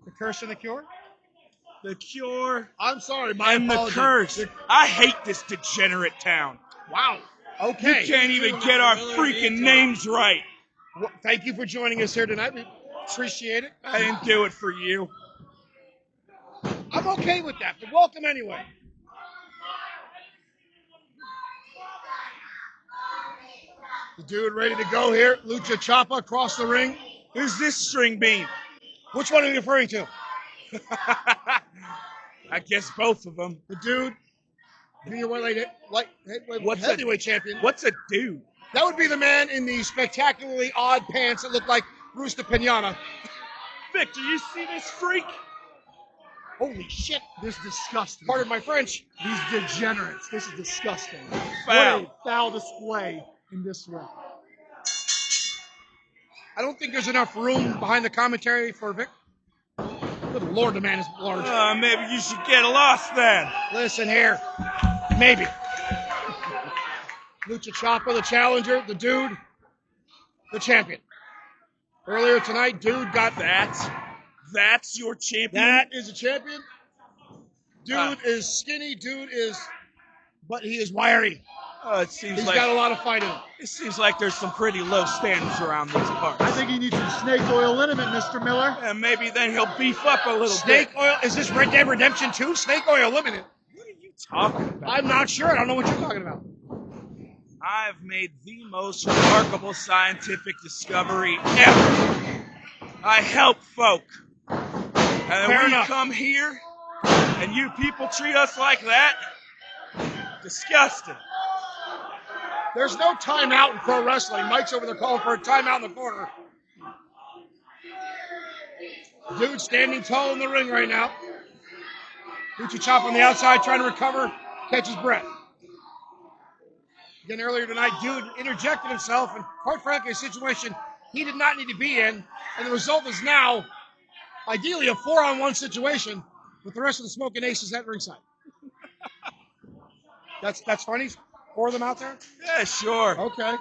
The Curse and the Cure? The Cure I'm sorry, my and the apologies. Curse. I hate this degenerate town. Wow. Okay. You can't even get our freaking names right. Well, thank you for joining us here tonight. We appreciate it. I didn't do it for you. I'm okay with that, but welcome anyway. The dude ready to go here. Lucha Chapo across the ring. Who's this string bean? Which one are you referring to? I guess both of them. The dude, junior heavyweight champion. What's a dude? That would be the man in the spectacularly odd pants that look like Rooster Pinata. Victor, you see this freak? Holy shit. This is disgusting. Pardon my French. These degenerates. This is disgusting. Foul. What a foul display in this ring. I don't think there's enough room behind the commentary for Vic. Good Lord, the man is large. Maybe you should get lost then. Listen here. Maybe. Lucha Chapo, the challenger, the dude, the champion. Earlier tonight, dude got That's your champion? That is a champion. Dude is skinny. Dude is, but he is wiry. It seems He's like got a lot of fight in him. it seems like there's some pretty low standards around these parts. I think he needs some snake oil liniment, Mr. Miller. And maybe then he'll beef up a little Snake bit. oil? Is this Red Dead Redemption 2? Snake oil limited. What are you talking about? I'm not sure. I don't know what you're talking about. I've made the most remarkable scientific discovery ever. I help folk. And Fair we enough. come here, and you people treat us like that? Disgusting. There's no timeout in pro wrestling. Mike's over there calling for a timeout in the corner. Dude standing tall in the ring right now. Lucha Chapo on the outside trying to recover, catch his breath. Again, earlier tonight, Dude interjected himself, and quite frankly, a situation he did not need to be in. And the result is now, ideally, a 4-on-1 situation with the rest of the Smokin Aces at ringside. That's funny? 4 of them out there? Yeah, sure. Okay.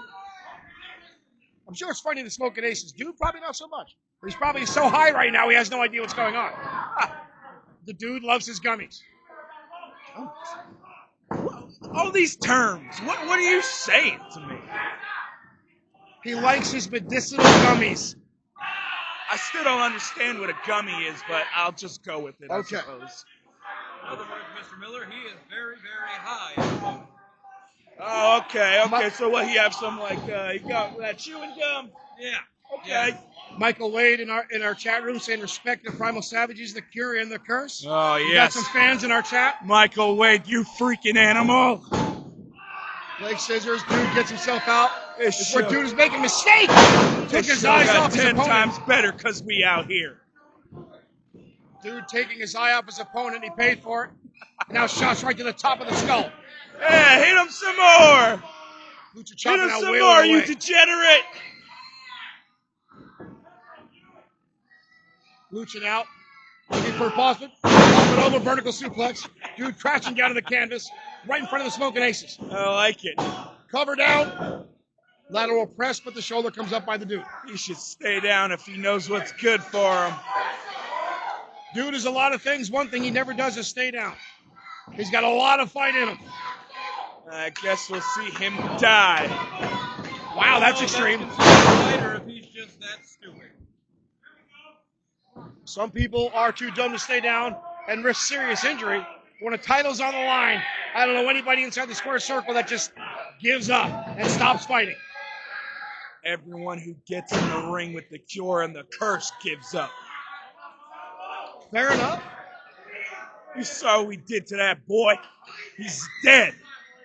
I'm sure it's funny to Smokin Aces. Dude, probably not so much. He's probably so high right now, he has no idea what's going on. The Dude loves his gummies. All these terms. What are you saying to me? He likes his medicinal gummies. I still don't understand what a gummy is, but I'll just go with it, Okay. I suppose. In other words, Mr. Miller, he is very, very high at the moment. Oh, okay. So what, he have some, like, he got that chewing gum? Yeah. Okay. Yeah. Michael Wade in our chat room saying respect to Primal Savages, the cure and the curse. Oh, We got yes. some fans in our chat. Michael Wade, you freaking animal. Leg scissors, Dude gets himself out. This It's where show- Dude is making a mistake. Took This his show eyes got off his 10 opponent. times better because we out here. Dude taking his eye off his opponent, he paid for it. And now shots right to the top of the skull. Yeah, hit him some more. Lucha Hit Chapo him now some wailing more, away. you degenerate. Lucha out. Looking for a pause. Up and over, vertical suplex. Dude crashing down to the canvas. Right in front of the Smokin Aces. I like it. Cover down. Lateral press, but the shoulder comes up by the Dude. He should stay down if he knows what's good for him. Dude is a lot of things. One thing he never does is stay down. He's got a lot of fight in him. I guess we'll see him die. Wow, that's No, extreme. That's considered a fighter if he's just that stupid. Some people are too dumb to stay down and risk serious injury. When a title's on the line, I don't know anybody inside the square circle that just gives up and stops fighting. Everyone who gets in the ring with the cure and the curse gives up. Fair enough. You saw what we did to that boy. He's dead.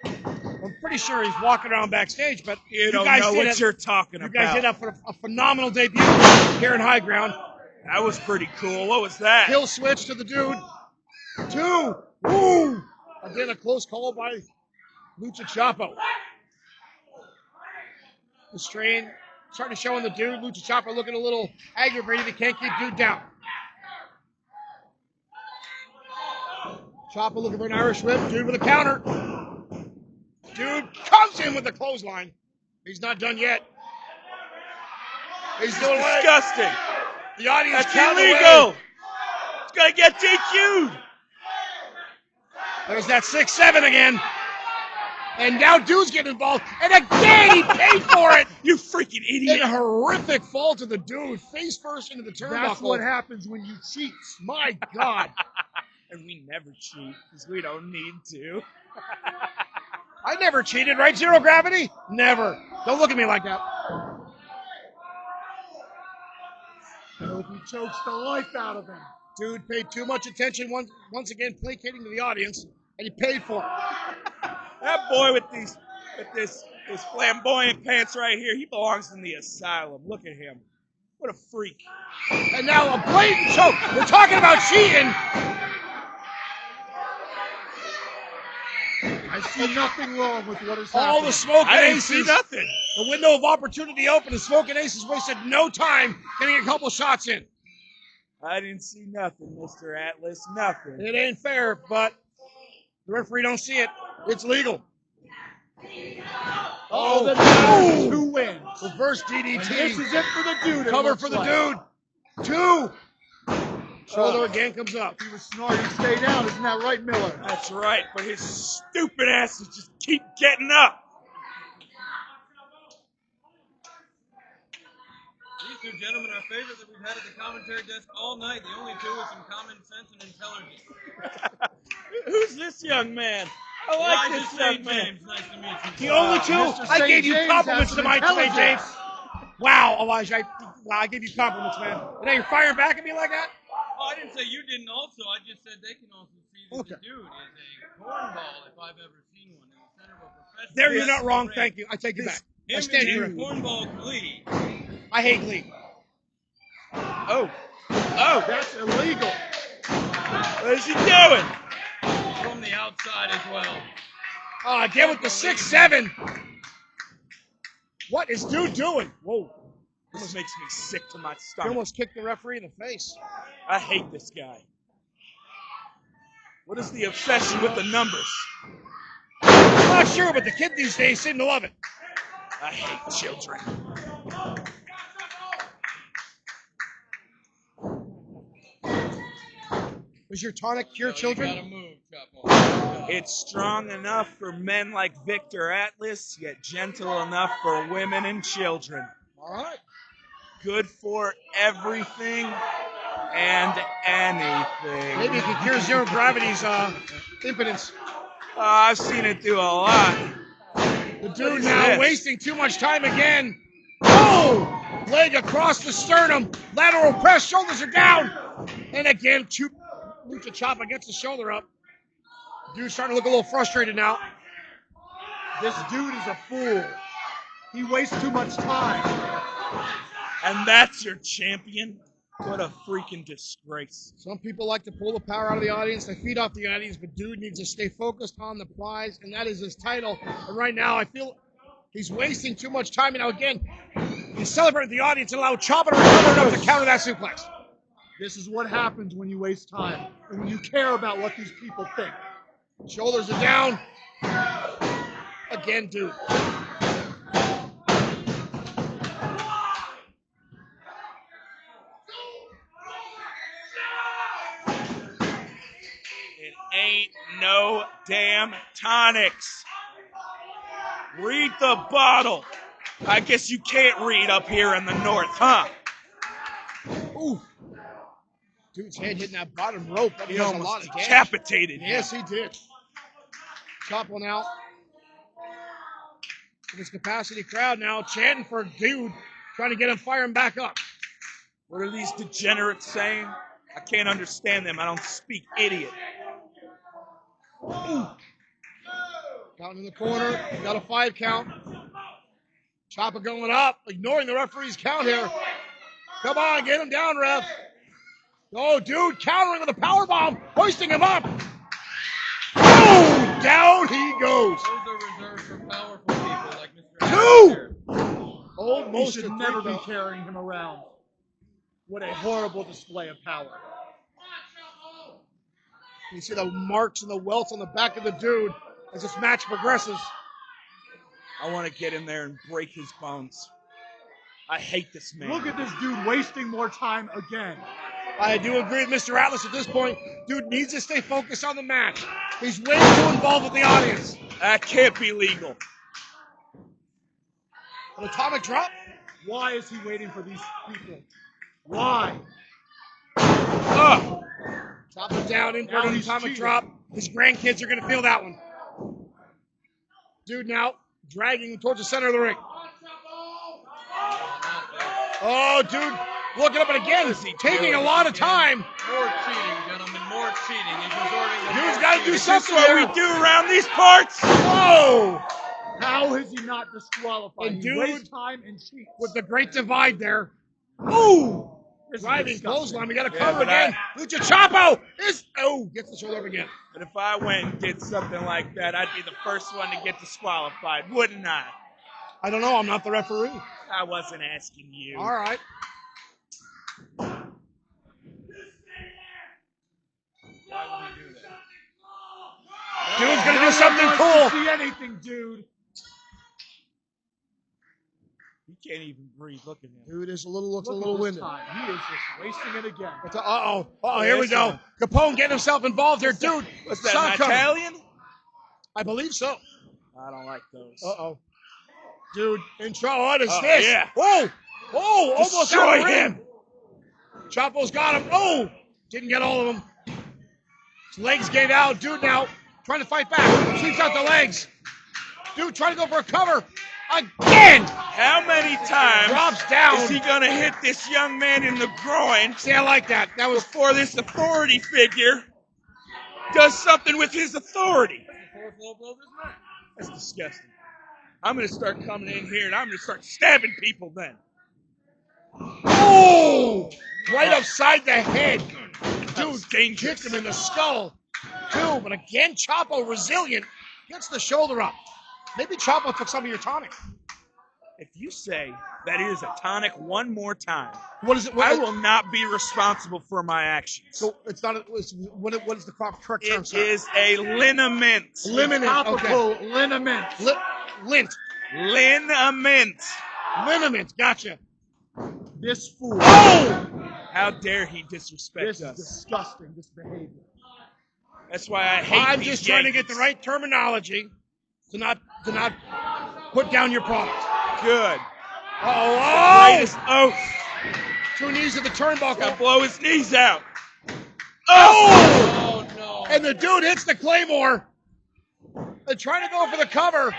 I'm pretty sure he's walking around backstage, but You don't guys know did what it. you're talking You about. guys did a phenomenal debut here in High Ground. That was pretty cool. What was that? Kill switch to the Dude. 2. Woo! Again, a close call by Lucha Chapo. The strain starting to show on the Dude. Lucha Chapo looking a little aggravated. He can't keep Dude down. Chapo looking for an Irish whip. Dude with a counter. Dude comes in with the clothesline. He's not done yet. He's doing away. Disgusting. The audience That's counted illegal. away. It's gonna get DQ'd. There's that 6-7 again. And now Dude's getting involved. And again, he paid for it. You freaking idiot. A horrific fall to the Dude. Face first into the turnbuckle. That's what happens when you cheat. My God. And we never cheat because we don't need to. I never cheated, right? Zero gravity? Never. Don't look at me like that. I hope he chokes the life out of him. Dude paid too much attention, once again placating to the audience, and he paid for it. That boy with this flamboyant pants right here, he belongs in the asylum. Look at him. What a freak. And now a blatant choke. We're talking about cheating. I see nothing wrong with what is All happening. the Smokin I didn't Aces. see nothing. The window of opportunity open. The Smokin Aces wasted no time getting a couple shots in. I didn't see nothing, Mr. Atlas. Nothing. It ain't fair, but the referee don't see it. It's legal. Oh, the matters who wins. Reverse And DDT. this is it for the Dude. it Cover looks for the like. Dude. 2. Shoulder again comes up. He was smart. He'd stay down. Isn't that right, Miller? That's right, but his stupid asses just keep getting up. These two gentlemen are favorites that we've had at the commentary desk all night. The only two with some common sense and intelligence. Who's this young man? I like this young man. James, nice to meet you. The only two. Mr. I St. gave you James compliments has some tonight, St. James. intelligence. Wow, Elijah. I gave you compliments, man. And now you're firing back at me like that? Oh, I didn't say you didn't also. I just said they can also see that Okay. the dude is a cornball if I've ever seen one in the center of a professional. There, you're not wrong. ring. Thank you. I take it back. I Him stand and corrected. cornball Glee. I hate Glee. Oh. Oh. That's illegal. What is he doing? From the outside as well. Oh, again with the 6-7. What is dude doing? Whoa. This makes me sick to my He stomach. almost kicked the referee in the face. I hate this guy. What is the obsession with the numbers? I'm not sure, but the kid these days seem to love it. I hate children. Was your tonic cure You children? gotta move, Chapo. It's strong enough for men like Viktor Atlas, yet gentle enough for women and children. All right. Good for everything and anything. Maybe it can cure zero gravity's impotence. I've seen it do a lot. The dude What is now this? wasting too much time again. Oh! Leg across the sternum. Lateral press. Shoulders are down. And again, Lucha Chapo gets the shoulder up. Dude's starting to look a little frustrated now. This dude is a fool. He wastes too much time. And that's your champion? What a freaking disgrace. Some people like to pull the power out of the audience. They feed off the audience, but dude needs to stay focused on the prize, and that is his title. And right now, I feel he's wasting too much time. And now again, he's celebrating the audience and allowed Chapo to recover enough to counter that suplex. This is what happens when you waste time and when you care about what these people think. Shoulders are down. Again, dude. It ain't no damn tonics. Read the bottle. I guess you can't read up here in the north, huh? Ooh. Dude's head hitting that bottom rope. That He does a lot almost of damage. decapitated him. Yes, he did. Chapo now. In his capacity crowd now chanting for dude, trying to get him firing back up. What are these degenerates saying? I can't understand them. I don't speak idiot. Ooh. Counting in the corner. Got a 5 count. Chapo going up, ignoring the referee's count here. Come on, get him down, ref. Oh, dude, countering with a powerbomb, hoisting him up. Oh, down he goes. Those are reserved for powerful people like Mr. 2. He Almost should a never 3 be count. carrying him around. What a horrible display of power. You see the marks and the welts on the back of the dude as this match progresses. I want to get in there and break his bones. I hate this man. Look at this dude wasting more time again. I do agree with Mr. Atlas at this point. Dude needs to stay focused on the match. He's way too involved with the audience. That can't be legal. An atomic drop? Why is he waiting for these people? Why? Ugh. Chop him down, Now inverted he's atomic cheating. drop. His grandkids are going to feel that one. Dude now dragging him towards the center of the ring. Oh, dude, looking up and again, taking a lot of time. More cheating, gentlemen, more cheating. He's resorting to Dude's more got to do cheating. Is this something what here. we do around these parts? Whoa! How is he not disqualified? And He dude, wastes time and cheats. with the great divide there. Ooh! This is Driving disgusting. clothesline. We got to Yeah, cover but again. Lucha Chapo is gets the shoulder up again. But if I went and did something like that, I'd be the first one to get disqualified, wouldn't I? I don't know. I'm not the referee. I wasn't asking you. All right. Why would he do that? Dude's gonna do No something one wants cool. to see anything, dude. He can't even breathe. Look at him. Dude is looks a Look little at this winded. time. He is just wasting it again. Oh, here we go. Capone getting himself involved here, dude. What's that, Saw an it coming. Italian? I believe so. I don't like those. Uh-oh. Dude, in trouble. What is Oh, this? yeah. Whoa! Whoa! Almost out Destroy of the ring. him. Chapo's got him. Oh! Didn't get all of them. His legs gave out. Dude now trying to fight back. Sweeps out the legs. Dude trying to go for a cover. Again! How many times Drops down. is he going to hit this young man in the groin See, I like that. That was before this authority figure does something with his authority? That's disgusting. I'm going to start coming in here and I'm going to start stabbing people then. oh! Right upside the head. was Dude dangerous. kicked him in the skull. Dude, but again, Chapo resilient. Gets the shoulder up. Maybe Chapo took some of your tonic. If you say that it is a tonic one more time, What is it? I will not be responsible for my actions. So it's not. What is the correct term? It sir? is a liniment. Liniment. Topical Okay. liniment. Lint. Liniment. Liniment. Gotcha. This fool. Oh! How dare he disrespect This is us? disgusting, this behavior. That's why I hate I'm these just trying to get the Yankees. right terminology to not put down your product. Good. Oh! Greatest oath. 2 knees to the Gotta turnbuckle. blow his knees out. Oh! Oh no. And the dude hits the claymore. They're trying to go for the cover.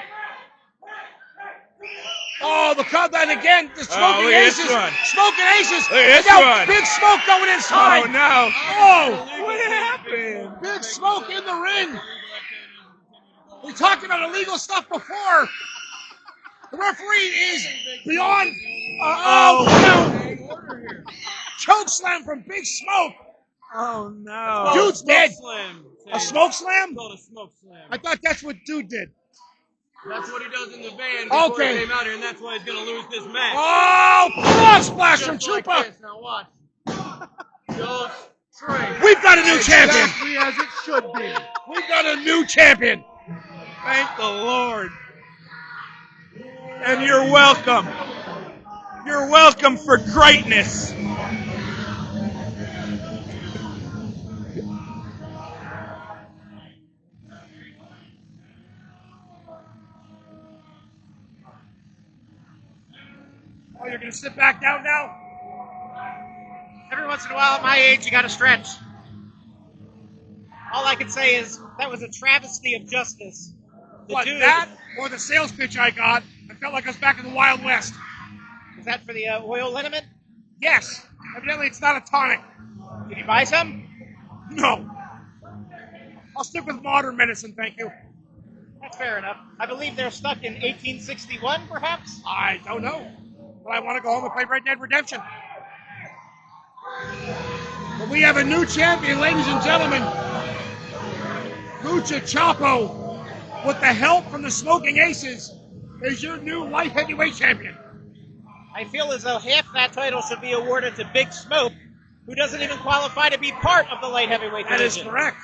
Oh, the cover, and again, the Smoking look at this Aces. one. Smoking Aces. Look at this And now one. Big Smoke going inside. Oh no. Oh! What happened? Big Smoke in the ring. We talked about illegal stuff before. The referee is beyond. Choke slam from Big Smoke. Oh no. Dude's dead. Slam. A smoke slam? It's called a smoke slam. I thought that's what dude did. That's what he does in the van before Okay. he came out here, and that's why he's gonna lose this match. Oh, frog splash from Just like Chupa. this. Now watch. Just straight. We've got a new champion. Exactly as it should be. We've got a new champion. Thank the Lord. And you're welcome. You're welcome for greatness. Oh, you're going to sit back down now? Every once in a while at my age, you got to stretch. All I can say is that was a travesty of justice. The What, dude, that or the sales pitch I got? I felt like I was back in the Wild West. is that for the oil liniment? Yes. Evidently, it's not a tonic. Did you buy some? No. I'll stick with modern medicine, thank you. That's fair enough. I believe they're stuck in 1861, perhaps? I don't know. But I want to go home and play Red Dead Redemption. But we have a new champion, ladies and gentlemen. Lucha Chapo, with the help from the Smoking Aces, is your new light heavyweight champion. I feel as though half that title should be awarded to Big Smoke, who doesn't even qualify to be part of the light heavyweight That is division. correct.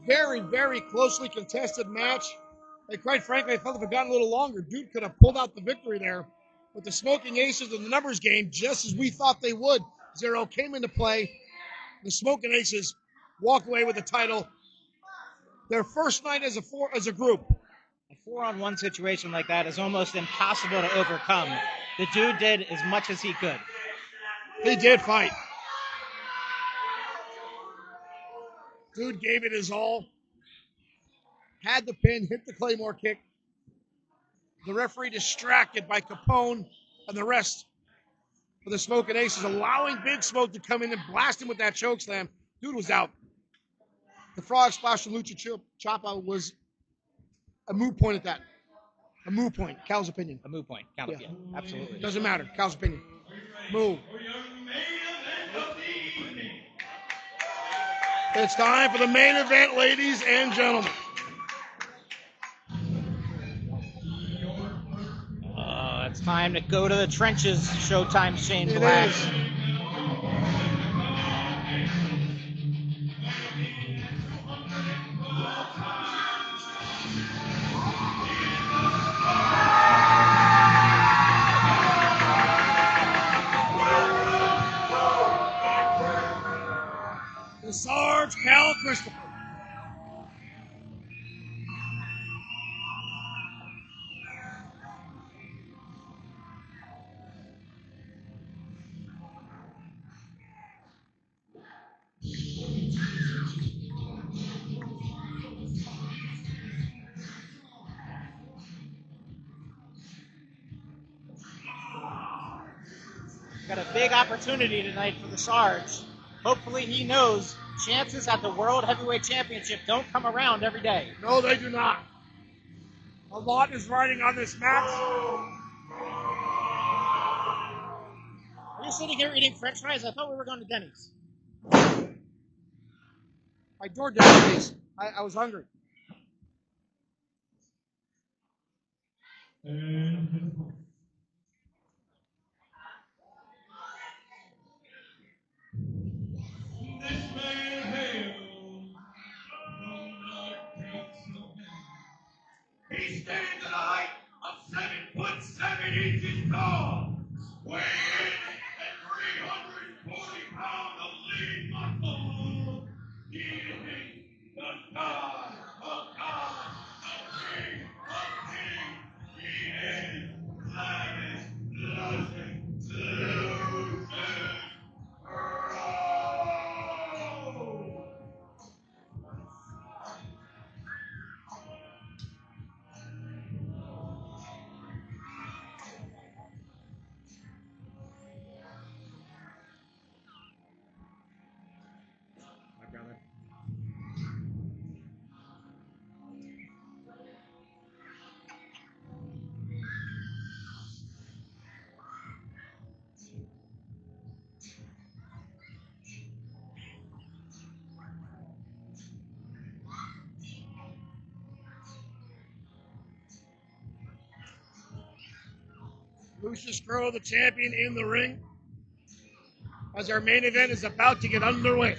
Very, very closely contested match. And quite frankly, I felt if it got a little longer, dude could have pulled out the victory there. But the Smoking Aces in the numbers game, just as we thought they would, 0 came into play. The Smoking Aces walk away with the title. Their first night as a group. A 4-on-1 situation like that is almost impossible to overcome. The dude did as much as he could. He did fight. Dude gave it his all. Had the pin, hit the Claymore kick. The referee distracted by Capone and the rest of the Smoking Aces, allowing Big Smoke to come in and blast him with that chokeslam. Dude was out. The frog splash from Lucha Chapo was a moot point at that. A moot point. Cal's opinion. A moot point. Count it, yeah, absolutely. Doesn't matter. Cal's opinion. Move. It's time for the main event, ladies and gentlemen. It's time to go to the trenches, Showtime Shane It Black. is. Got a big opportunity tonight for the Sarge. Hopefully he knows chances at the World Heavyweight Championship don't come around every day. No, they do not. A lot is riding on this match. Are you sitting here eating French fries? I thought we were going to Denny's. I DoorDashed these. I was hungry. This man hails from the gates of heaven. He stands at a height of 7'7" tall, weighing in at 340 pounds of lean muscle. He is the God of gods, the King of kings. He is Lucius Krow. My brother. Lucius Krow, the champion, in the ring as our main event is about to get underway.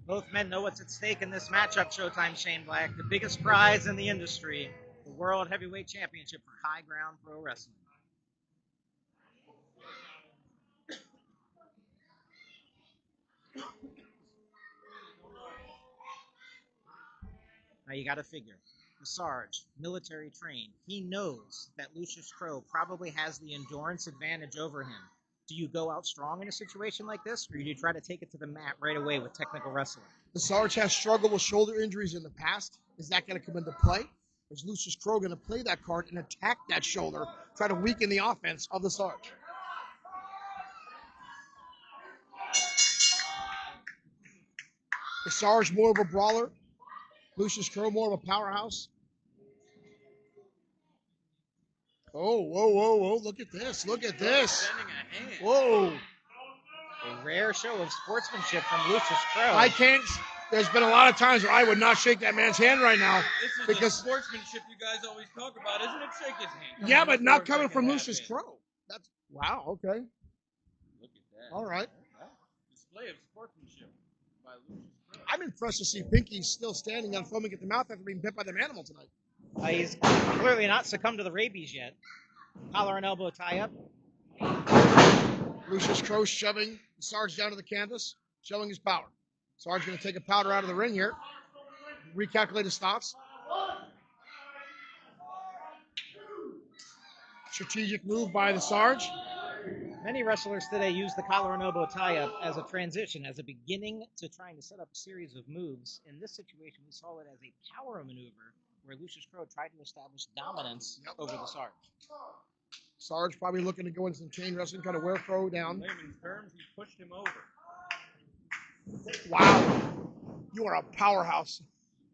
Both men know what's at stake in this matchup, Showtime Shane Black. The biggest prize in the industry, the World Heavyweight Championship for High Ground Pro Wrestling. Now you got to figure, the Sarge, military trained, he knows that Lucius Krow probably has the endurance advantage over him. Do you go out strong in a situation like this, or do you try to take it to the mat right away with technical wrestling? The Sarge has struggled with shoulder injuries in the past. Is that going to come into play? Or is Lucius Krow going to play that card and attack that shoulder, try to weaken the offense of the Sarge? The Sarge more of a brawler. Lucius Krow more of a powerhouse. Oh, whoa, whoa, whoa. Look at this. Look at this. Whoa. A rare show of sportsmanship from Lucius Krow. I can't. There's been a lot of times where I would not shake that man's hand right now. This is because the sportsmanship you guys always talk about, isn't it? Shake his hand. Yeah, but not coming from Lucius Krow. That's wow. Okay. Look at that. All right. Display of sportsmanship by Lucius Krow. I'm impressed to see Pinky still standing on foaming at the mouth after being bit by the animal tonight. He's clearly not succumbed to the rabies yet. Collar and elbow tie up. Lucius Krow shoving Sarge down to the canvas, showing his power. Sarge going to take a powder out of the ring here. Recalculate his thoughts. Strategic move by the Sarge. Many wrestlers today use the collar and elbow tie-up as a transition, as a beginning to trying to set up a series of moves. In this situation, we saw it as a power maneuver where Lucius Krow tried to establish dominance over the Sarge. Sarge probably looking to go into some chain wrestling, try to wear Krow down. In layman's terms, he pushed him over. Wow. You are a powerhouse,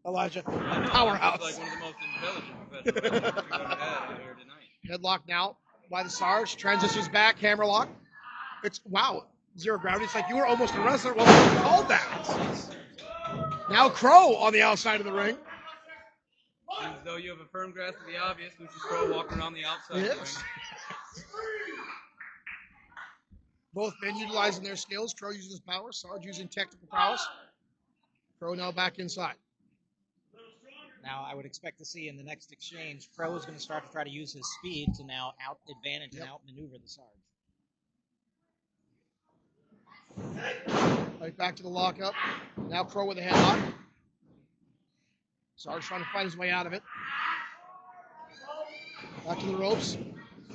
Elijah. A powerhouse. He's like one of the most intelligent professional wrestlers we've ever had out here tonight. Headlock now by the Sarge. Transitions back, hammer lock. It's, wow, zero gravity. It's like you were almost a wrestler. Well, you called that. Now Krow on the outside of the ring. Seems as though you have a firm grasp of the obvious. Lucius Krow walking around the outside of the ring. Both men utilizing their skills. Krow using his power. Sarge using technical prowess. Krow now back inside. Now, I would expect to see in the next exchange, Krow is going to start to try to use his speed to now out-advantage and out-maneuver the Sarge. Right back to the lockup. Now Krow with a headlock. Sarge trying to find his way out of it. Back to the ropes.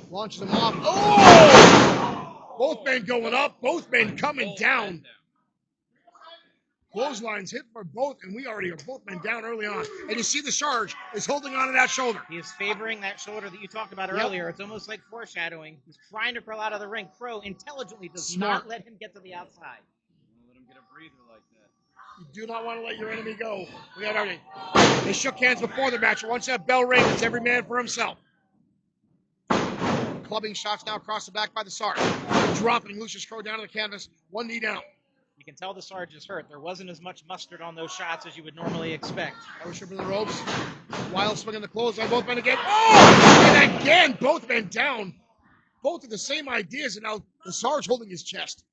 Launches him off. Oh! Both men going up. Both men coming down. Clotheslines hit for both, and we already are both men down early on. And you see the Sarge is holding on to that shoulder. He is favoring that shoulder that you talked about earlier. It's almost like foreshadowing. He's trying to crawl out of the ring. Krow intelligently does not let him get to the outside. Let him get a breather like that. You do not want to let your enemy go. We got everything. They shook hands before the match. Once that bell rings, it's every man for himself. Clubbing shots now across the back by the Sarge. Dropping Lucius Krow down to the canvas. One knee down. You can tell the Sarge is hurt. There wasn't as much mustard on those shots as you would normally expect. Irish whip in the ropes. Wild swing in the clothesline. Both men again. Oh! And again, both men down. Both of the same ideas, and now the Sarge holding his chest.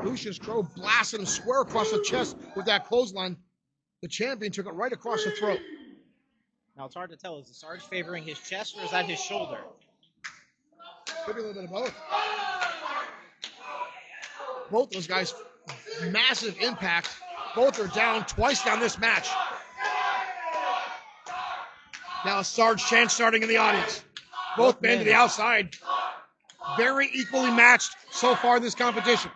Lucius Krow blasted him square across the chest with that clothesline. The champion took it right across the throat. Now it's hard to tell. Is the Sarge favoring his chest or is that his shoulder? Could be a little bit of both. Both those guys, massive impact. Both are down, twice down this match. Now a Sarge chant starting in the audience. Both men to the outside. Very equally matched so far in this competition.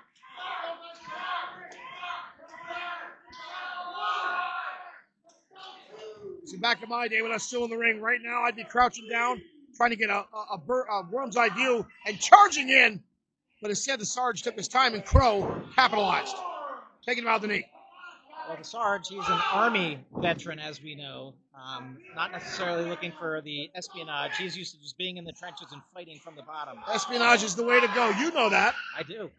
So back in my day when I was still in the ring, right now I'd be crouching down, trying to get a worm's eye view and charging in. But instead, the Sarge took his time and Krow capitalized, taking him out the knee. Well, the Sarge, he's an Army veteran, as we know. Not necessarily looking for the espionage. He's used to just being in the trenches and fighting from the bottom. Espionage is the way to go. You know that. I do.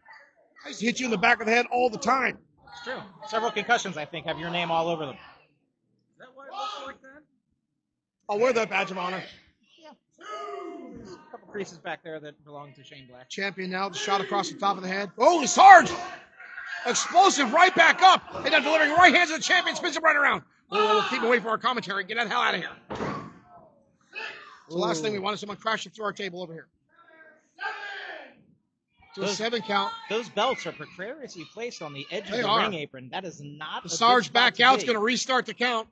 I used to hit you in the back of the head all the time. It's true. Several concussions, I think, have your name all over them. Is that why it looks like that? I'll wear that badge of honor. A couple creases back there that belong to Shane Black. Champion now, the shot across the top of the head. Oh, the Sarge! Explosive right back up. And now delivering right hands to the champion, spins him right around. We'll keep away from our commentary. Get that hell out of here. It's the last thing we want is someone crashing through our table over here. To a 7 count. Those belts are precariously placed on the edge of the ring apron. That is not the Sarge back out's going to restart the count.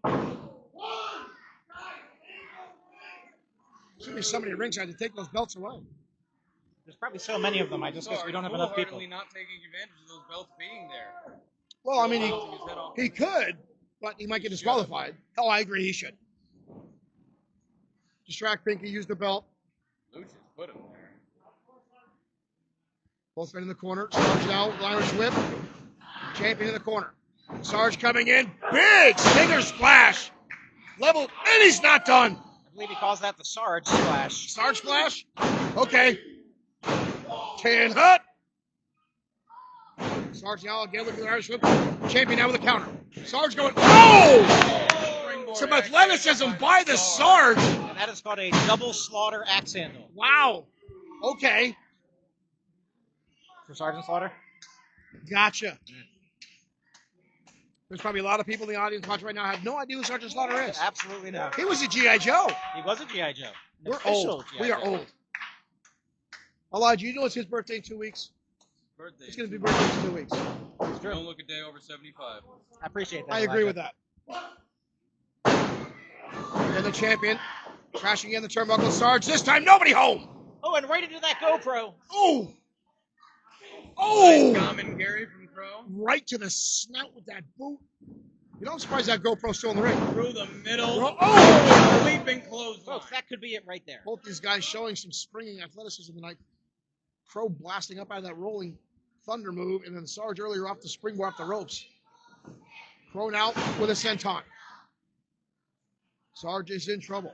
Should be somebody at ringside to take those belts away. There's probably so many of them. I just guess we don't have enough people. Not taking advantage of those belts being there. Well, I mean, he could, but he might get disqualified. Oh, I agree, he should. Distract Pinky, use the belt. Lucius put him there. Both men in the corner. Sarge now, Irish whip. Champion in the corner. Sarge coming in. Big stinger splash. Level, and he's not done. I believe he calls that the Sarge splash. Sarge splash? Okay. 10 hut. Sarge now again with the Irish whip. Champion now with a counter. Sarge going, oh! Some athleticism by the Sarge. And that is called a double slaughter axe handle. Wow. Okay. For Sergeant Slaughter? Gotcha. There's probably a lot of people in the audience watching right now who have no idea who Sergeant Slaughter is. Absolutely not. He was a G.I. Joe. He was a G.I. Joe. We're old. We are old. Elijah, you know it's his birthday in 2 weeks? Birthday. It's going to be birthday in 2 weeks. It's true. Don't look a day over 75. I appreciate that. I agree with that. And the champion crashing in the turnbuckle. Sarge, this time nobody home. Oh, and right into that GoPro. Oh. Oh. Nice comment, Gary, from Krow. Right to the snout with that boot. You know, I'm surprised that GoPro's still in the ring. Through the middle. Oh. Leaping clothesline. Folks, that could be it right there. Both these guys showing some springing athleticism tonight. Krow blasting up out of that rolling thunder move, and then Sarge earlier off the springboard off the ropes. Krow now with a senton. Sarge is in trouble.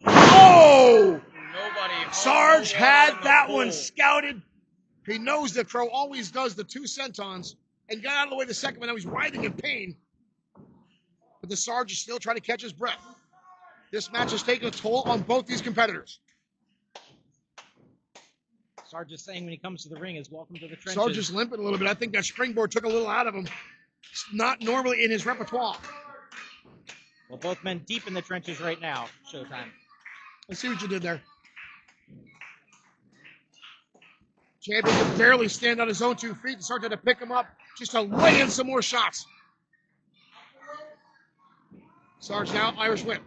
Oh! Sarge had that one scouted. He knows that Krow always does the 2 sentons and got out of the way the second one. Now he's writhing in pain. But the Sarge is still trying to catch his breath. This match has taken a toll on both these competitors. Sarge is saying when he comes to the ring is welcome to the trenches. Sarge is limping a little bit. I think that springboard took a little out of him. It's not normally in his repertoire. Well, both men deep in the trenches right now. Showtime. Let's see what you did there. Champion can barely stand on his own 2 feet and Sarge had to pick him up just to lay in some more shots. Sarge now, Irish whip.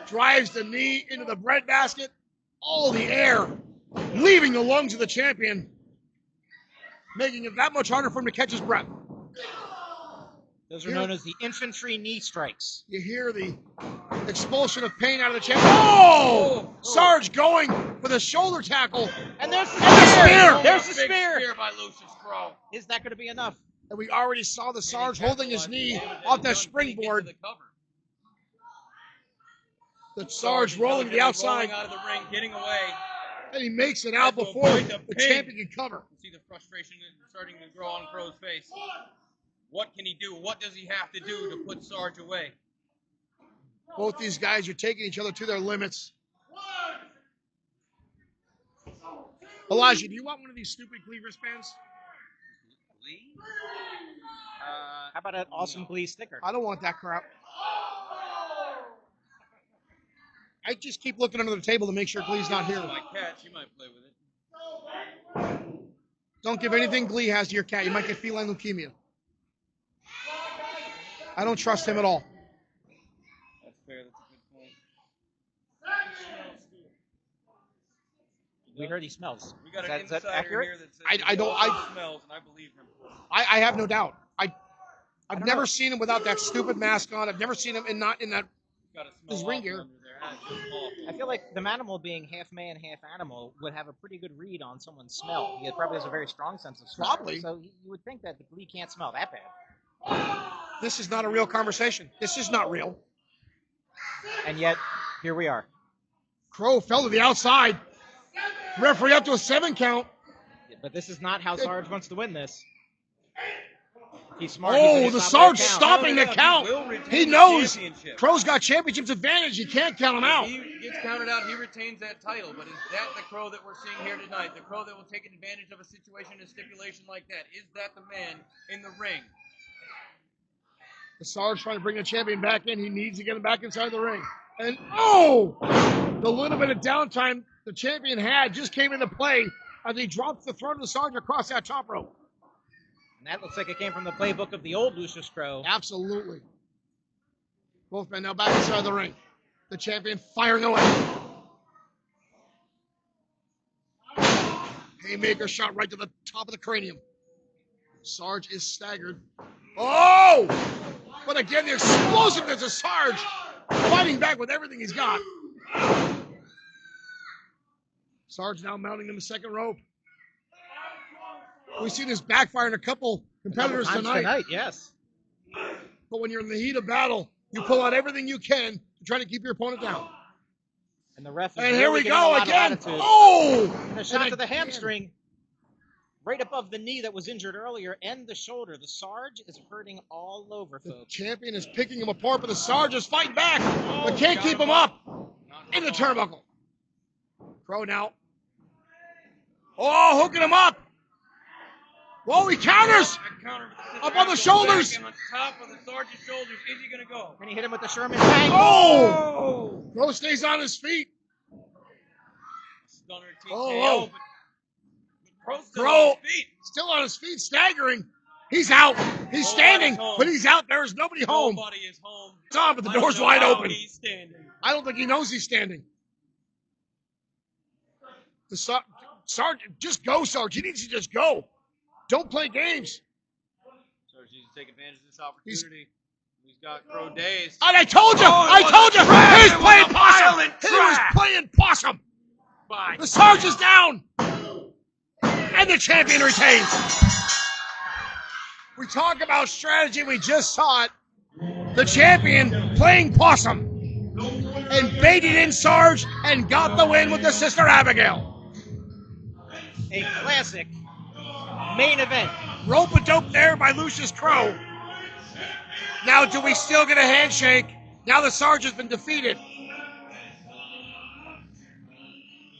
Drives the knee into the breadbasket. All the air leaving the lungs of the champion, making it that much harder for him to catch his breath. Those are known as the infantry knee strikes. You hear the expulsion of pain out of the chest. Oh! Sarge going for the shoulder tackle. And there's the spear. There's the Big spear. spear by Lucius Krow. Is that going to be enough? And we already saw the Sarge holding his knee off that springboard. The Sarge rolling to the outside. Rolling out of the ring, getting away. And he makes it out Has to before avoid the the pin. champion can cover. You see the frustration starting to grow on Crow's face. What can he do? What does he have to do to put Sarge away? Both these guys are taking each other to their limits. Elijah, do you want one of these stupid Glee wristbands? Glee? How about an awesome Glee sticker? I don't want that crap. I just keep looking under the table to make sure Glee's not here. My cat, she might play with it. Don't give anything Glee has to your cat. You might get feline leukemia. I don't trust him at all. That's fair. That's a good point. We heard he smells. We got Is an that- is that insider accurate? here that says I don't- he I- smells, and I believe him. I have no doubt. I've don't never know. seen him without that stupid mask on. I've never seen him not in that. He's got to smell His ring awful gear. under there. That's just awful. I feel like the manimal being half man, half animal would have a pretty good read on someone's smell. He probably has a very strong sense of smell. Probably. So you would think that the Glee can't smell that bad. This is not a real conversation. This is not real. And yet, here we are. Krow fell to the outside. Referee up to a 7 count. But this is not how Sarge wants to win this. He's smart. Oh, He's the gonna Sarge stop stopping the He count. will retain He the knows championship. Crow's got championship's advantage. You can't count him out. If he gets counted out, he retains that title. But is that the Krow that we're seeing here tonight? The Krow that will take advantage of a situation, a stipulation like that? Is that the man in the ring? The Sarge trying to bring the champion back in. He needs to get him back inside the ring. And oh, the little bit of downtime the champion had just came into play as he drops the throat of the Sarge across that top rope. And that looks like it came from the playbook of the old Lucius Krow. Absolutely. Both men now back inside the ring. The champion firing away. Haymaker shot right to the top of the cranium. Sarge is staggered. Oh! But again, the explosiveness of Sarge fighting back with everything he's got. Sarge now mounting in the second rope. We've seen this backfire in a couple competitors tonight. Yes. But when you're in the heat of battle, you pull out everything you can to try to keep your opponent down. And the ref is And here really we giving a go lot of again. attitude. Oh! And a shot And to the again. hamstring, right above the knee that was injured earlier, and the shoulder. The Sarge is hurting all over, The folks. champion is picking him apart, but the Sarge is fighting back, but can't got keep him him up. up in the turnbuckle. Krow now. Oh, hooking him up. Whoa, he counters. That counter with Up on the goes shoulders. back, and on top of the Sarge's shoulders. Is he going to go? And he hit him with the Sherman bang. Oh! Krow stays on his feet. Stunner TKO, Oh, but Crow's still Krow on his feet. still on his feet, staggering. He's out. He's standing, Nobody's home. but he's out. There is nobody home. Nobody is home. It's on, but the I don't door's know wide how open. He's standing. I don't think he knows he's standing. The Sarge, just go, Sarge. He needs to just go. Don't play games. Sarge needs to take advantage of this opportunity. He's got Krow dazed. And I told you! Oh, I it was told a you! trap. He was It was playing a possum! violent He was trap. playing possum! By The Sarge is down! And the champion retains! We talk about strategy, we just saw it. The champion playing possum. And baited in Sarge and got the win with the Sister Abigail. A classic main event. Rope-a-dope there by Lucius Krow. Now, do we still get a handshake? Now the Sarge has been defeated.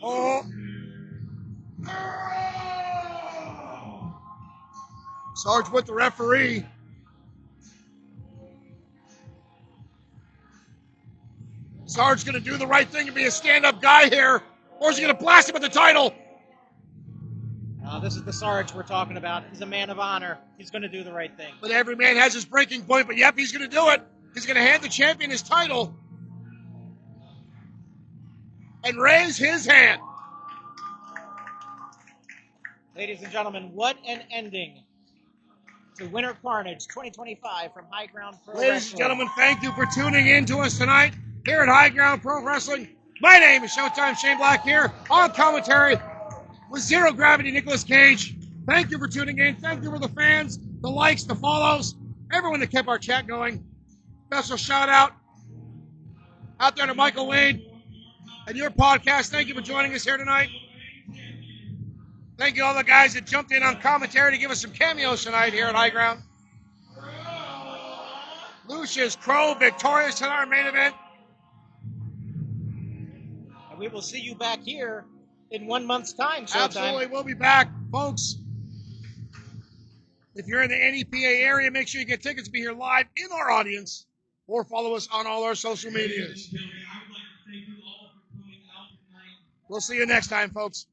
Oh. Sarge with the referee. Sarge's going to do the right thing and be a stand-up guy here. Or is he going to blast him with the title? This is the Sarge we're talking about. He's a man of honor. He's going to do the right thing. But every man has his breaking point. But yep, he's going to do it. He's going to hand the champion his title. And raise his hand. Ladies and gentlemen, what an ending to Winter Carnage 2025 from High Ground Pro Ladies Wrestling. and gentlemen, thank you for tuning in to us tonight here at High Ground Pro Wrestling. My name is Showtime Shane Black here on commentary with Zero Gravity Nicolas Cage. Thank you for tuning in. Thank you for the fans, the likes, the follows, everyone that kept our chat going. Special shout out there to Michael Wade and your podcast. Thank you for joining us here tonight. Thank you to all the guys that jumped in on commentary to give us some cameos tonight here at High Ground. Lucius Krow victorious in our main event. And we will see you back here in 1 month's time, Showtime. Absolutely, we'll be back, folks. If you're in the NEPA area, make sure you get tickets to be here live in our audience or follow us on all our social medias. We'll see you next time, folks.